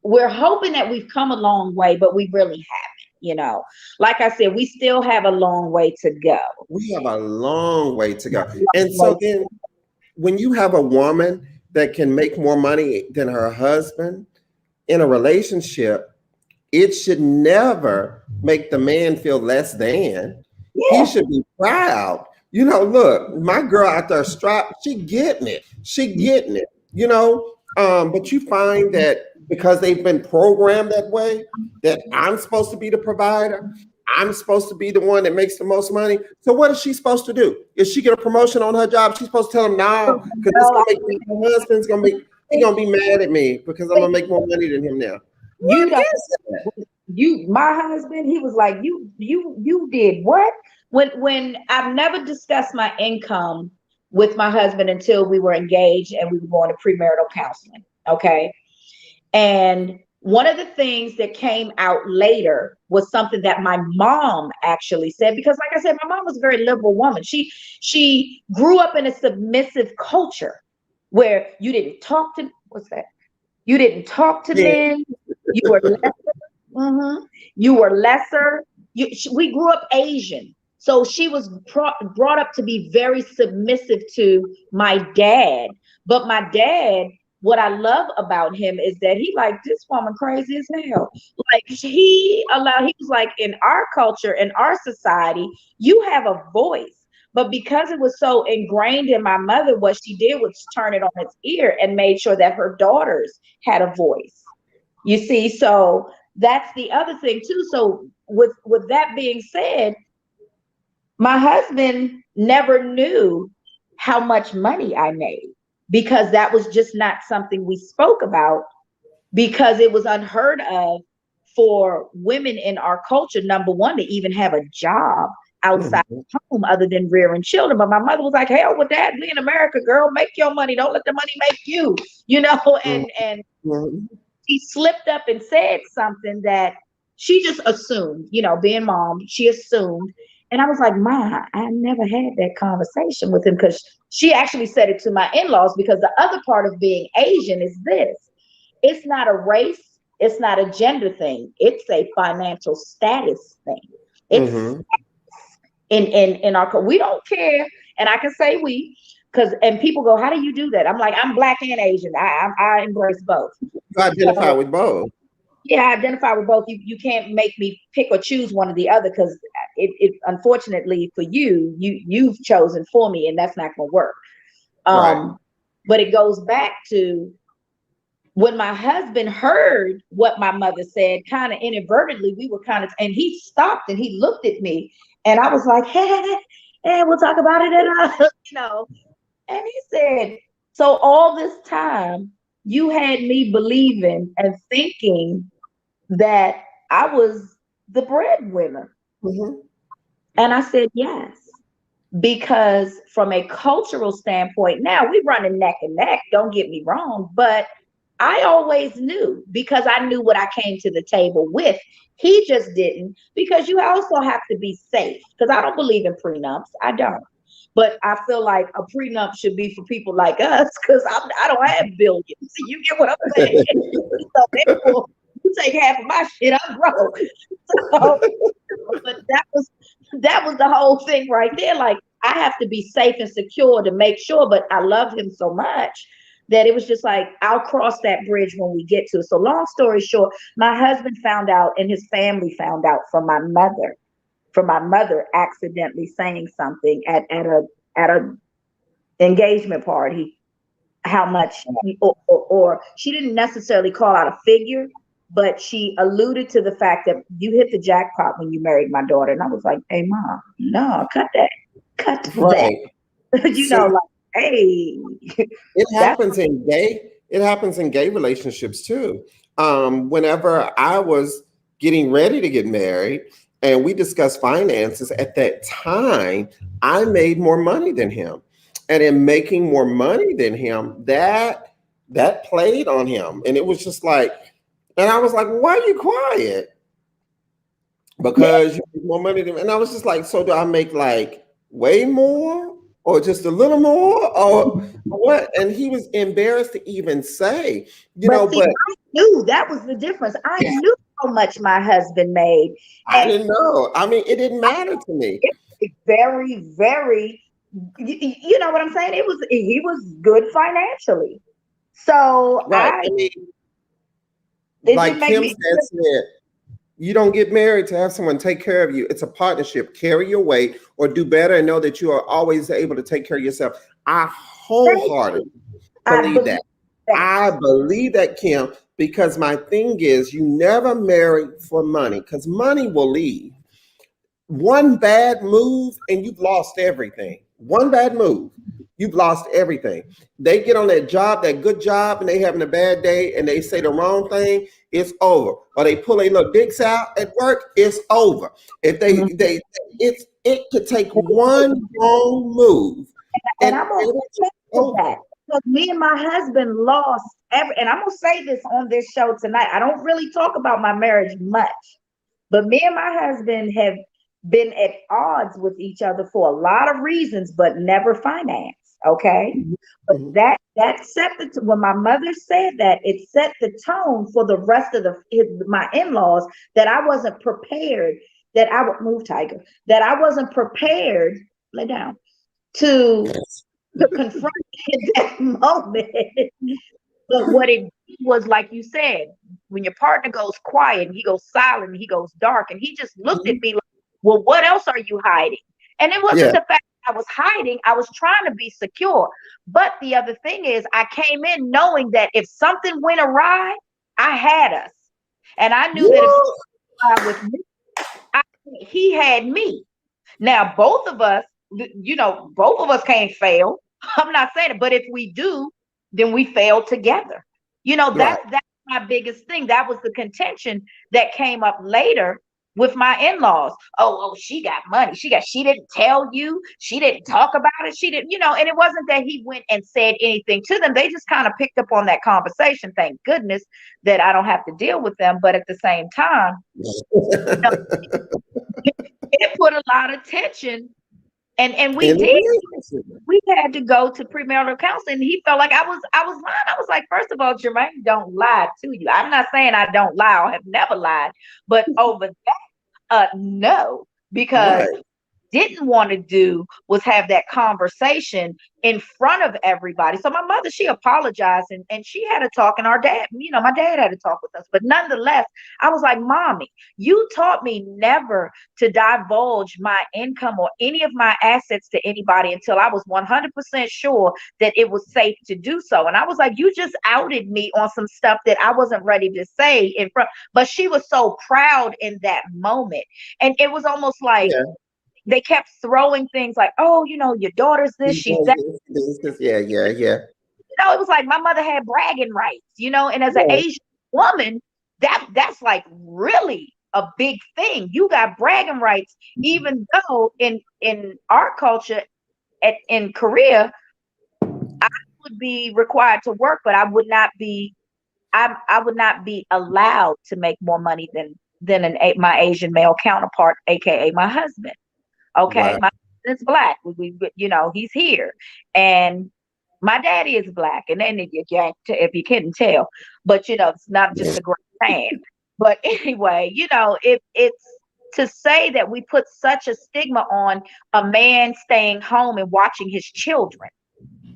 Speaker 3: We're hoping that we've come a long way, but we really haven't. Like I said, we still have a long way to go.
Speaker 2: We have a long way to go. And so then when you have a woman that can make more money than her husband in a relationship, it should never make the man feel less than. Yeah. He should be proud. Look, my girl out there strapped, she getting it. But you find that because they've been programmed that way, that I'm supposed to be the provider, I'm supposed to be the one that makes the most money. So what is she supposed to do? If she get a promotion on her job, she's supposed to tell him no, because it's gonna make my husband's gonna be mad at me because I'm gonna make more money than him now.
Speaker 3: My husband, he was like, you did what? When I've never discussed my income with my husband until we were engaged and we were going to premarital counseling. Okay. And one of the things that came out later was something that my mom actually said, because like I said, my mom was a very liberal woman. She grew up in a submissive culture where you didn't talk to, You didn't talk to men. You were lesser. You were lesser. We grew up Asian. So she was brought up to be very submissive to my dad. But my dad, what I love about him is that he like, this woman crazy as hell. Like he was like, in our culture, in our society, you have a voice. But because it was so ingrained in my mother, what she did was turn it on its ear and made sure that her daughters had a voice. You see, so that's the other thing too. So with that being said, my husband never knew how much money I made, because that was just not something we spoke about, because it was unheard of for women in our culture, number one, to even have a job outside the home other than rearing children. But my mother was like, hell with that. We in America, girl, make your money. Don't let the money make you, and she slipped up and said something that she just assumed, being mom, she assumed. And I was like, Ma, I never had that conversation with him, because she actually said it to my in-laws, because the other part of being Asian is this. It's not a race. It's not a gender thing. It's a financial status thing. It's in our, we don't care. And I can say and people go, how do you do that? I'm like, I'm Black and Asian. I embrace both.
Speaker 2: You identify with both.
Speaker 3: Yeah, I identify with both. You can't make me pick or choose one or the other, because it unfortunately for you've chosen for me, and that's not gonna work. Right. But it goes back to when my husband heard what my mother said, kind of inadvertently, and he stopped and he looked at me, and I was like, hey, we'll talk about it, and he said, so all this time you had me believing and thinking that I was the breadwinner. And I said, yes, because from a cultural standpoint, now we running neck and neck, don't get me wrong, but I always knew, because I knew what I came to the table with. He just didn't, because you also have to be safe, because I don't believe in prenups. I don't. But I feel like a prenup should be for people like us, because I don't have billions. You get what I'm saying? So therefore, you take half of my shit, I'm broke. So, but that was the whole thing right there. Like, I have to be safe and secure to make sure, but I love him so much that it was just like, I'll cross that bridge when we get to it. So long story short, my husband found out and his family found out from my mother accidentally saying something at a engagement party, how much, or she didn't necessarily call out a figure, but she alluded to the fact that you hit the jackpot when you married my daughter. And I was like, hey mom, no, cut that.
Speaker 2: Right.
Speaker 3: You know, like, hey,
Speaker 2: It
Speaker 3: that's
Speaker 2: happens in gay relationships too. Whenever I was getting ready to get married and we discussed finances at that time, I made more money than him. And in making more money than him, that played on him. And it was just like, and I was like, why are you quiet? Because you make more money than me. And I was just like, so do I make like way more or just a little more or what? And he was embarrassed to even say,
Speaker 3: but see,
Speaker 2: but
Speaker 3: I knew that was the difference. I knew how much my husband made.
Speaker 2: I
Speaker 3: And
Speaker 2: didn't know. I mean, it didn't matter to me.
Speaker 3: it was very, very, you know what I'm saying? He was good financially. So
Speaker 2: Right. I mean,
Speaker 3: it
Speaker 2: like
Speaker 3: didn't make
Speaker 2: Kim
Speaker 3: me,
Speaker 2: said, you don't get married to have someone take care of you. It's a partnership. Carry your weight or do better and know that you are always able to take care of yourself. I wholeheartedly
Speaker 3: I
Speaker 2: believe
Speaker 3: believe
Speaker 2: that.
Speaker 3: that.
Speaker 2: I believe that, Kim, because my thing is you never marry for money because money will leave. One bad move and you've lost everything. One bad move, you've lost everything. They get on that job, that good job, and they having a bad day and they say the wrong thing, it's over. Or they pull their little dicks out at work, it's over. If it could take one wrong move
Speaker 3: And
Speaker 2: and
Speaker 3: I'm gonna
Speaker 2: it's
Speaker 3: check with
Speaker 2: over.
Speaker 3: that because me and my husband lost and I'm gonna say this on this show tonight. I don't really talk about my marriage much, but me and my husband have been at odds with each other for a lot of reasons, but never finance. Okay. But
Speaker 2: Mhm.
Speaker 3: that set when my mother said that, it set the tone for the rest of my in-laws, that I wasn't prepared, that I would move, Tiger, that I wasn't prepared, lay down, to confront in that moment. But what it was, like you said, when your partner goes quiet and he goes silent and he goes dark, and he just looked at
Speaker 2: Mhm.
Speaker 3: me like, well, what else are you hiding? And it wasn't
Speaker 2: Yeah.
Speaker 3: the fact that I was hiding, I was trying to be secure. But the other thing is, I came in knowing that if something went awry, I had us. And I knew that if
Speaker 2: What?
Speaker 3: something went awry with me, he had me. Now, both of us, both of us can't fail. I'm not saying it, but if we do, then we fail together.
Speaker 2: Right.
Speaker 3: That's my biggest thing. That was the contention that came up later with my in-laws. Oh, she got money. She didn't tell you. She didn't talk about it. She didn't, and it wasn't that he went and said anything to them. They just kind of picked up on that conversation. Thank goodness that I don't have to deal with them. But at the same time, you know, it put a lot of tension. And we
Speaker 2: In the
Speaker 3: did.
Speaker 2: relationship.
Speaker 3: We had to go to premarital counseling. And he felt like I was lying. I was like, first of all, Jermaine, don't lie to you. I'm not saying I don't lie or have never lied, but over that, no, because
Speaker 2: Right.
Speaker 3: didn't want to do was have that conversation in front of everybody. So my mother, she apologized and she had a talk, and our dad, my dad had a talk with us. But nonetheless, I was like, Mommy, you taught me never to divulge my income or any of my assets to anybody until I was 100% sure that it was safe to do so. And I was like, you just outed me on some stuff that I wasn't ready to say in front. But she was so proud in that moment. And it was almost like,
Speaker 2: Yeah.
Speaker 3: they kept throwing things like, oh, your daughter's this,
Speaker 2: He's
Speaker 3: she's
Speaker 2: doing
Speaker 3: that.
Speaker 2: this. Yeah, yeah, yeah.
Speaker 3: It was like my mother had bragging rights, and as an
Speaker 2: Yeah.
Speaker 3: Asian woman, that's like really a big thing. You got bragging rights, even though in our culture, in Korea, I would be required to work, but I would not be allowed to make more money than my Asian male counterpart, aka my husband. Okay,
Speaker 2: Wow.
Speaker 3: my husband's black. He's here, and my daddy is black. And then if you couldn't tell, but it's not just a great tan. But anyway, it's to say that we put such a stigma on a man staying home and watching his children.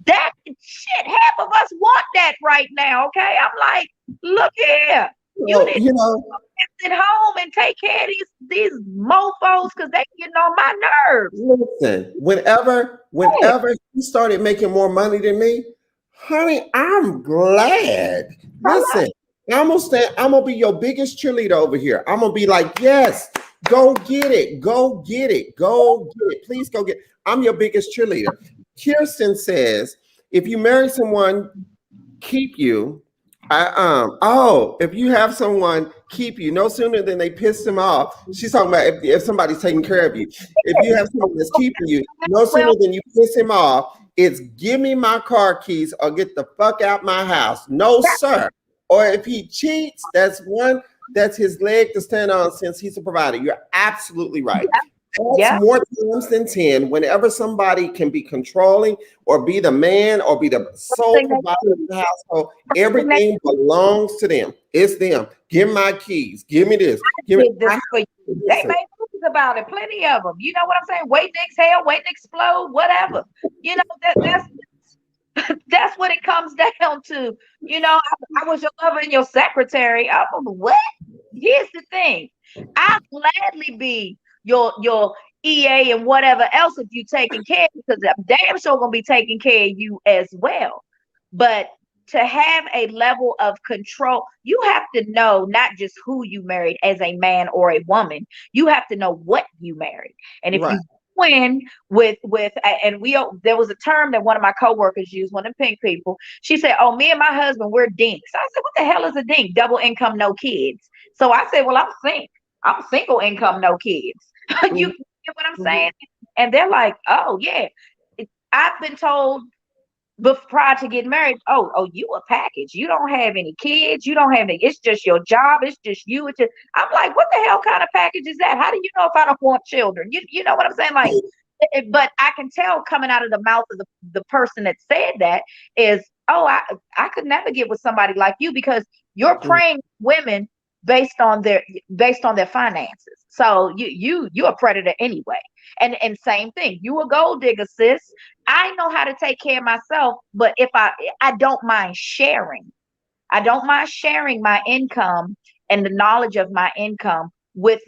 Speaker 3: That shit, half of us want that right now. Okay. I'm like, look here. You
Speaker 2: Well,
Speaker 3: need
Speaker 2: you know,
Speaker 3: to sit home and take care of these mofos because they getting on my nerves.
Speaker 2: listen,
Speaker 3: Yeah.
Speaker 2: whenever you started making more money than me, honey, I'm glad. Listen, I'm gonna be your biggest cheerleader over here. I'm gonna be like, yes, go get it, go get it, go get it. Please go get it. I'm your biggest cheerleader. Kirsten says, if you marry someone, keep you. If you have someone keep you no sooner than they piss them off. She's talking about if somebody's taking care of you. If you have someone that's keeping you no sooner
Speaker 3: Well,
Speaker 2: than you piss him off, it's give me my car keys or get the fuck out my house. No,
Speaker 3: that,
Speaker 2: sir. Or if he cheats, that's his leg to stand on since he's a provider. You're absolutely right. That's
Speaker 3: yeah.
Speaker 2: more times than 10. Whenever somebody can be controlling or be the man or be the sole
Speaker 3: Thing they
Speaker 2: provider
Speaker 3: do.
Speaker 2: of the household,
Speaker 3: Thing they
Speaker 2: everything belongs to them. It's them. Give me my keys. Give me this. Give me.
Speaker 3: did this for you. They
Speaker 2: Listen,
Speaker 3: made movies about it, plenty of them. You know what I'm saying? Waiting to exhale, waiting to explode, whatever. You know that's what it comes down to. I was your lover and your secretary. I'm what? Here's the thing. I'll gladly be your EA and whatever else if you taking care because I'm damn sure gonna be taking care of you as well. But to have a level of control, you have to know not just who you married as a man or a woman. You have to know what you married. And if
Speaker 2: right.
Speaker 3: you win with and there was a term that one of my coworkers used, one of the pink people. She said, "Oh, me and my husband, we're dinks." I said, "What the hell is a dink? Double income, no kids." So I said, "Well, I'm single income, no kids." You
Speaker 2: Mhm,
Speaker 3: get what I'm
Speaker 2: mhm.
Speaker 3: saying? And they're like, "Oh yeah." I've been told but prior to getting married, oh, you a package. You don't have any kids. You don't have any. It's just your job. It's just you. It's just. I'm like, what the hell kind of package is that? How do you know if I don't want children? You know what I'm saying? Like, but I can tell coming out of the mouth of the person that said that is, oh, I could never get with somebody like you because you're preying women based on their finances. So you're a predator anyway. And same thing. You a gold digger, sis. I know how to take care of myself, but if I don't mind sharing. I don't mind sharing my income and the knowledge of my income with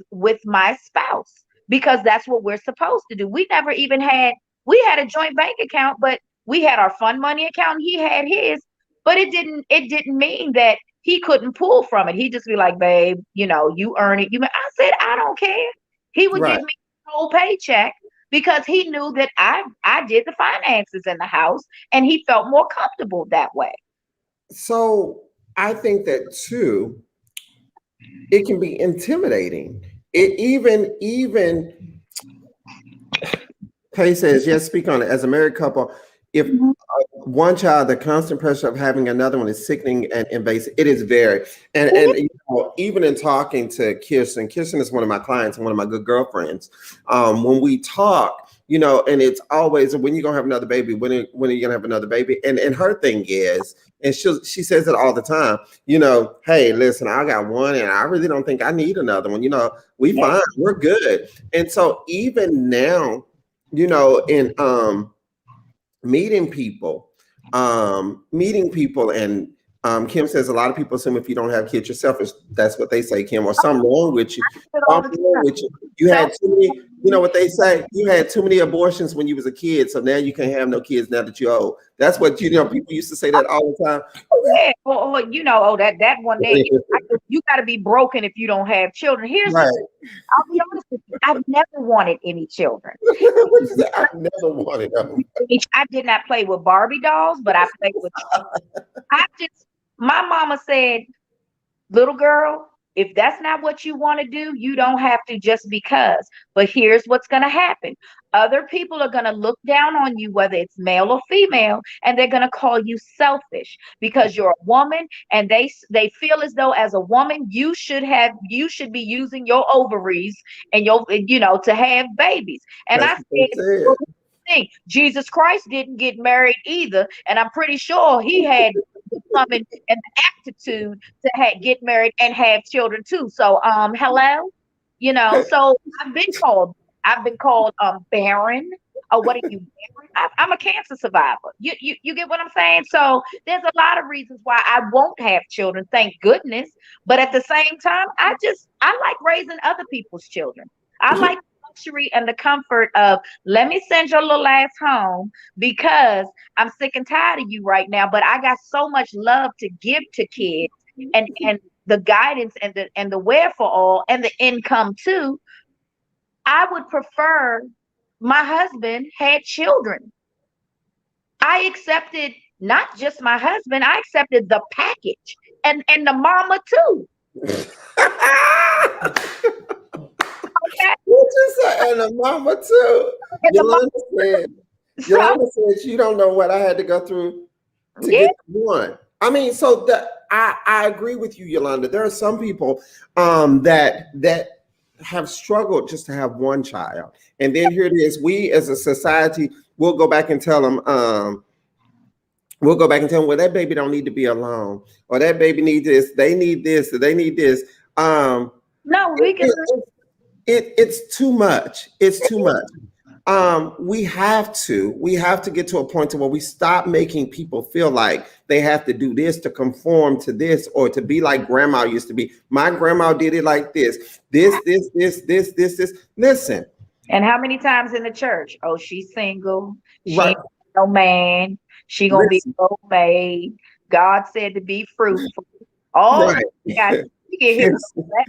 Speaker 3: my spouse because that's what we're supposed to do. We had a joint bank account, but we had our fun money account. He had his, but it didn't mean that he couldn't pull from it. He'd just be like, babe, you earn it. I said, I don't care. He would
Speaker 2: Right.
Speaker 3: give me a whole paycheck because he knew that I did the finances in the house and he felt more comfortable that way.
Speaker 2: So I think that too, it can be intimidating. It even Kay says, yes, speak on it. As a married couple, if
Speaker 3: Mhm.
Speaker 2: one child, the constant pressure of having another one is sickening and invasive. It is very, and even in talking to Kirsten is one of my clients and one of my good girlfriends. When we talk, and it's always when you gonna have another baby, when are you gonna have another baby? And her thing is, and she says it all the time. Hey, listen, I got one, and I really don't think I need another one. We
Speaker 3: Yeah.
Speaker 2: fine, we're good. And so even now, in meeting people, and Kim says a lot of people assume if you don't have kids, you're selfish. That's what they say, Kim, or something wrong with you.
Speaker 3: It all the
Speaker 2: Something wrong
Speaker 3: time.
Speaker 2: with you. You had too many, what they say, you had too many abortions when you was a kid, so now you can't have no kids now that you're old. That's what people used to say that all the time.
Speaker 3: Yeah, that one there. You got to be broken if you don't have children. Here's the
Speaker 2: Right.
Speaker 3: thing. I'll be honest with you. I've never wanted any children.
Speaker 2: I've never wanted them.
Speaker 3: I did not play with Barbie dolls, but I played with. I just. My mama said, little girl, if that's not what you want to do, you don't have to just because. But here's what's going to happen. Other people are going to look down on you, whether it's male or female, and they're going to call you selfish because you're a woman and they feel as though as a woman you should be using your ovaries and to have babies. And
Speaker 2: That's
Speaker 3: I
Speaker 2: what they
Speaker 3: said,
Speaker 2: said.
Speaker 3: well, Jesus Christ didn't get married either, and I'm pretty sure he had the woman and the aptitude to get married and have children too. So hello, so I've been called barren. Oh, what are you wearing? I'm a cancer survivor. You get what I'm saying? So there's a lot of reasons why I won't have children, thank goodness. But at the same time, I like raising other people's children. I like the luxury and the comfort of, let me send your little ass home because I'm sick and tired of you right now. But I got so much love to give to kids, and the guidance and the wherefore and the income too. I would prefer my husband had children. I accepted not just my husband, I accepted the package and the mama too. Okay.
Speaker 2: What you say? And a mama too.
Speaker 3: And the mama,
Speaker 2: Yolanda
Speaker 3: so
Speaker 2: said she don't know what I had to go through to
Speaker 3: yeah,
Speaker 2: get one. I mean, so I agree with you, Yolanda. There are some people that have struggled just to have one child, and then here it is. We as a society will go back and tell them. Well, that baby don't need to be alone, or that baby needs this. They need this, or they need this.
Speaker 3: no, we can.
Speaker 2: It's too much. It's too much. We have to get to a point to where we stop making people feel like they have to do this to conform to this or to be like grandma used to be. My grandma did it like this. This. Listen.
Speaker 3: And how many times in the church? Oh, she's single. She
Speaker 2: Right.
Speaker 3: ain't got no man. She gonna be
Speaker 2: Listen.
Speaker 3: well made. God said to be fruitful. All
Speaker 2: Right.
Speaker 3: you get hit with that.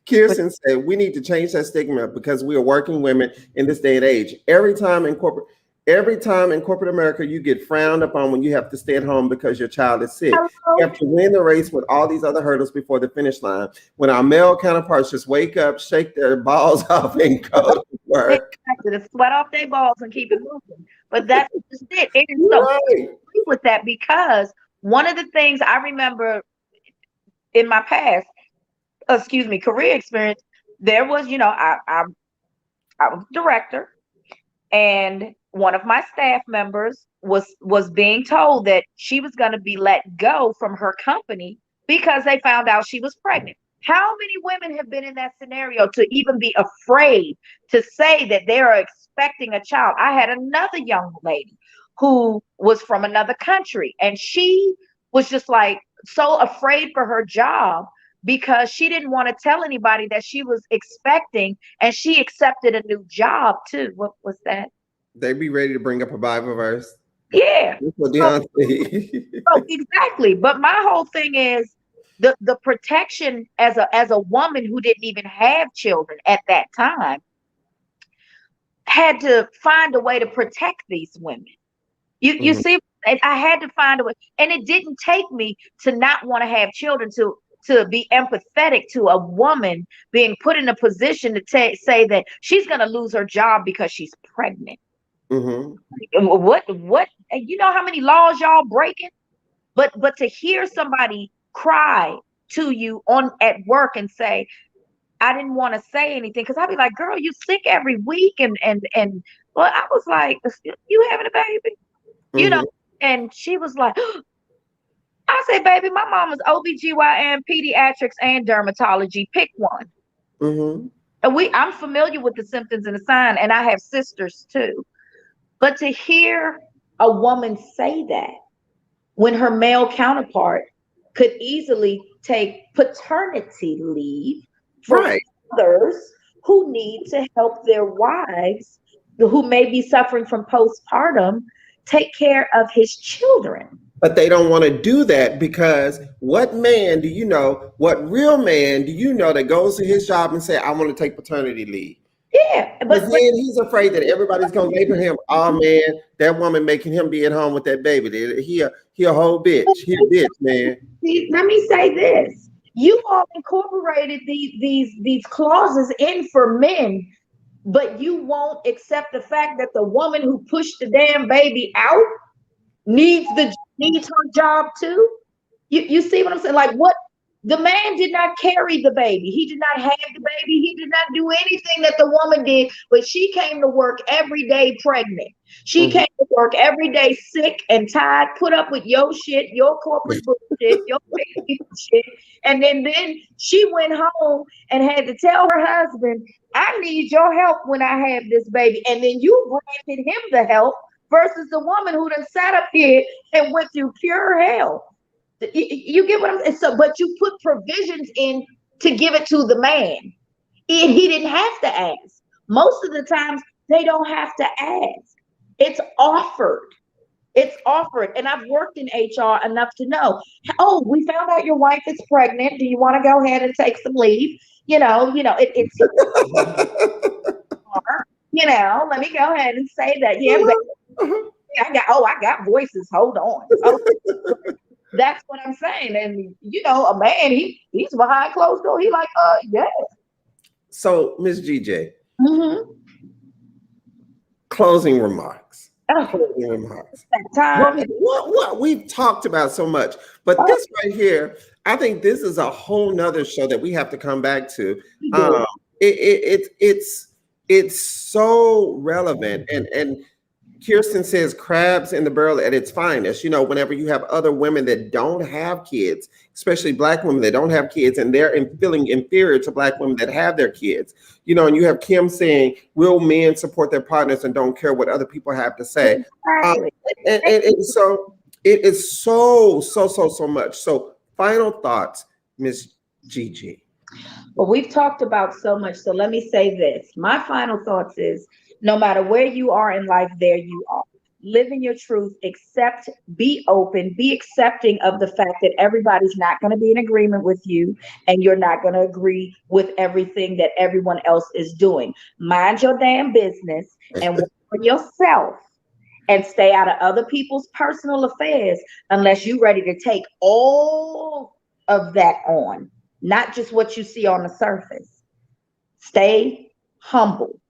Speaker 2: Kirsten said we need to change that stigma because we are working women in this day and age. Every time in corporate America, you get frowned upon when you have to stay at home because your child is sick. You have to win the race with all these other hurdles before the finish line. When our male counterparts just wake up, shake their balls off, and go to work.
Speaker 3: Exactly. To sweat off their balls and keep it moving. But that's just it. It is so
Speaker 2: Right.
Speaker 3: with that because one of the things I remember in my past, career experience, there was, I was director, and one of my staff members was being told that she was going to be let go from her company because they found out she was pregnant. How many women have been in that scenario to even be afraid to say that they are expecting a child? I had another young lady who was from another country, and she was just like so afraid for her job because she didn't want to tell anybody that she was expecting, and she accepted a new job too. What was that?
Speaker 2: They be ready to bring up a Bible verse.
Speaker 3: Yeah.
Speaker 2: That's what Deontay.
Speaker 3: So exactly. But my whole thing is the protection as a woman who didn't even have children at that time had to find a way to protect these women. You see, I had to find a way, and it didn't take me to not want to have children to be empathetic to a woman being put in a position to say that she's going to lose her job because she's pregnant. What you know how many laws y'all breaking? But to hear somebody cry to you at work and say, I didn't want to say anything, because I'd be like, girl, you sick every week, and well, I was like, you having a baby? You know, and she was like, I say, baby, my mama's OBGYN, pediatrics, and dermatology. Pick one. And I'm familiar with the symptoms and the sign, and I have sisters too. But to hear a woman say that when her male counterpart could easily take paternity leave for others who need to help their wives who may be suffering from postpartum take care of his children.
Speaker 2: But they don't want to do that because what man do you know, what real man do you know that goes to his job and say, I want to take paternity leave?
Speaker 3: Yeah.
Speaker 2: But then he's afraid that everybody's going to label him, oh man, that woman making him be at home with that baby. He a whole bitch. He a bitch, man.
Speaker 3: See, let me say this. You all incorporated these clauses in for men, but you won't accept the fact that the woman who pushed the damn baby out needs her job too. You see what I'm saying? Like, what The man did not carry the baby. He did not have the baby. He did not do anything that the woman did, but she came to work every day pregnant. She
Speaker 2: Mhm.
Speaker 3: came to work every day sick and tired, put up with your shit, your corporate bullshit, your baby shit. And then she went home and had to tell her husband, I need your help when I have this baby. And then you granted him the help versus the woman who done sat up here and went through pure hell. You get what I'm saying? So, but you put provisions in to give it to the man. And he didn't have to ask. Most of the times, they don't have to ask. It's offered. It's offered. And I've worked in HR enough to know, oh, we found out your wife is pregnant. Do you want to go ahead and take some leave? It's let me go ahead and say that. Yeah, but I got voices. Hold on. Oh, that's what I'm saying. And a man, he's behind closed door. He like, yeah.
Speaker 2: So, Miss GJ,
Speaker 3: Mm-hmm.
Speaker 2: closing remarks.
Speaker 3: Oh,
Speaker 2: Closing remarks.
Speaker 3: that time.
Speaker 2: What we've talked about so much, but this right here, I think this is a whole nother show that we have to come back to. It's so relevant, and Kirsten says crabs in the barrel at its finest. Whenever you have other women that don't have kids, especially Black women that don't have kids, and they're feeling inferior to Black women that have their kids, and you have Kim saying, real men support their partners and don't care what other people have to say.
Speaker 3: Exactly.
Speaker 2: And so it is so much. So final thoughts, Miss Gigi.
Speaker 3: Well, we've talked about so much. So let me say this. My final thoughts is no matter where you are in life, there you are. Live in your truth, accept, be open, be accepting of the fact that everybody's not going to be in agreement with you and you're not going to agree with everything that everyone else is doing. Mind your damn business and work for yourself and stay out of other people's personal affairs unless you're ready to take all of that on, not just what you see on the surface. Stay humble.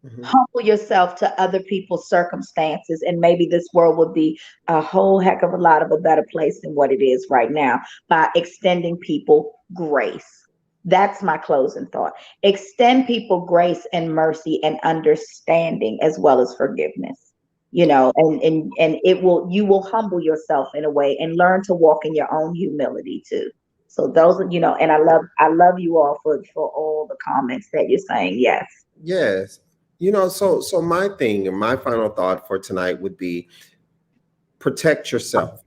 Speaker 2: Mhm.
Speaker 3: Humble yourself to other people's circumstances, and maybe this world would be a whole heck of a lot of a better place than what it is right now by extending people grace. That's my closing thought. Extend people grace and mercy and understanding as well as forgiveness. And you will humble yourself in a way and learn to walk in your own humility too. So those are, and I love you all for all the comments that you're saying. Yes.
Speaker 2: Yes. So my thing and my final thought for tonight would be protect yourself.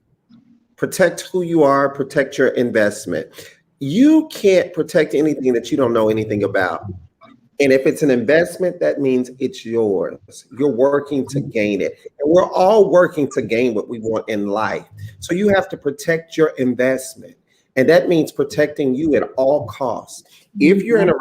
Speaker 2: Protect who you are, protect your investment. You can't protect anything that you don't know anything about. And if it's an investment, that means it's yours. You're working to gain it. And we're all working to gain what we want in life. So you have to protect your investment. And that means protecting you at all costs. If you're in a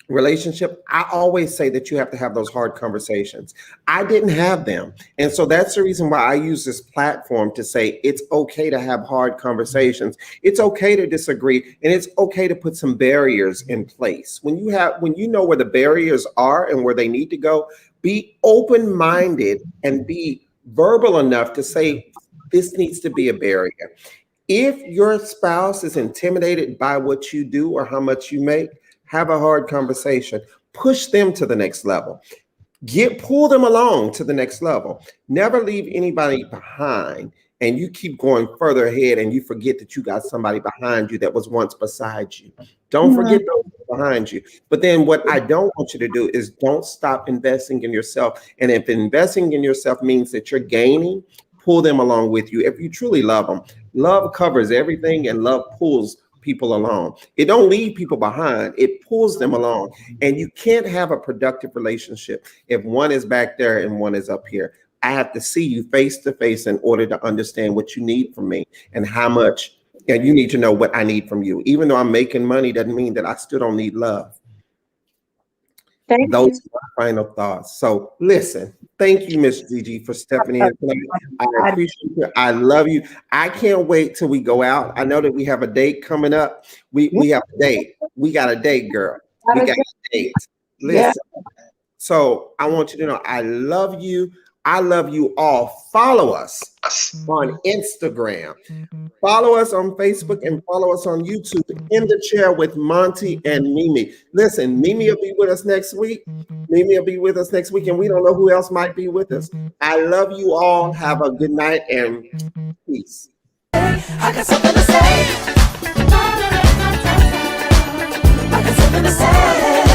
Speaker 2: relationship, I always say that you have to have those hard conversations. I didn't have them. And so that's the reason why I use this platform to say it's okay to have hard conversations. It's okay to disagree, and it's okay to put some barriers in place. When you know where the barriers are and where they need to go, be open-minded and be verbal enough to say this needs to be a barrier. If your spouse is intimidated by what you do or how much you make, have a hard conversation. Push them to the next level. Pull them along to the next level. Never leave anybody behind, and you keep going further ahead and you forget that you got somebody behind you that was once beside you. Don't forget those behind you. But then what I don't want you to do is don't stop investing in yourself. And if investing in yourself means that you're gaining, pull them along with you. If you truly love them, love covers everything and love pulls people along. It don't leave people behind, it pulls them along. And you can't have a productive relationship if one is back there and one is up here. I have to see you face to face in order to understand what you need from me and how much, and you need to know what I need from you. Even though I'm making money doesn't mean that I still don't need love.
Speaker 3: Thank
Speaker 2: Those
Speaker 3: you.
Speaker 2: are my final thoughts. So listen, thank you, Miss Gigi, for stepping in tonight. I appreciate you. I love you. I can't wait till we go out. I know that we have a date coming up. We have a date. We got a date, girl. We got a date.
Speaker 3: Yeah.
Speaker 2: Listen. So I want you to know I love you. I love you all. Follow us on Instagram. Follow us on Facebook and follow us on YouTube. In the Chair with Montee and Mimi. Listen, Mimi will be with us next week. Mimi will be with us next week, and we don't know who else might be with us. I love you all. Have a good night and peace.
Speaker 1: I got something to say. I got something to say.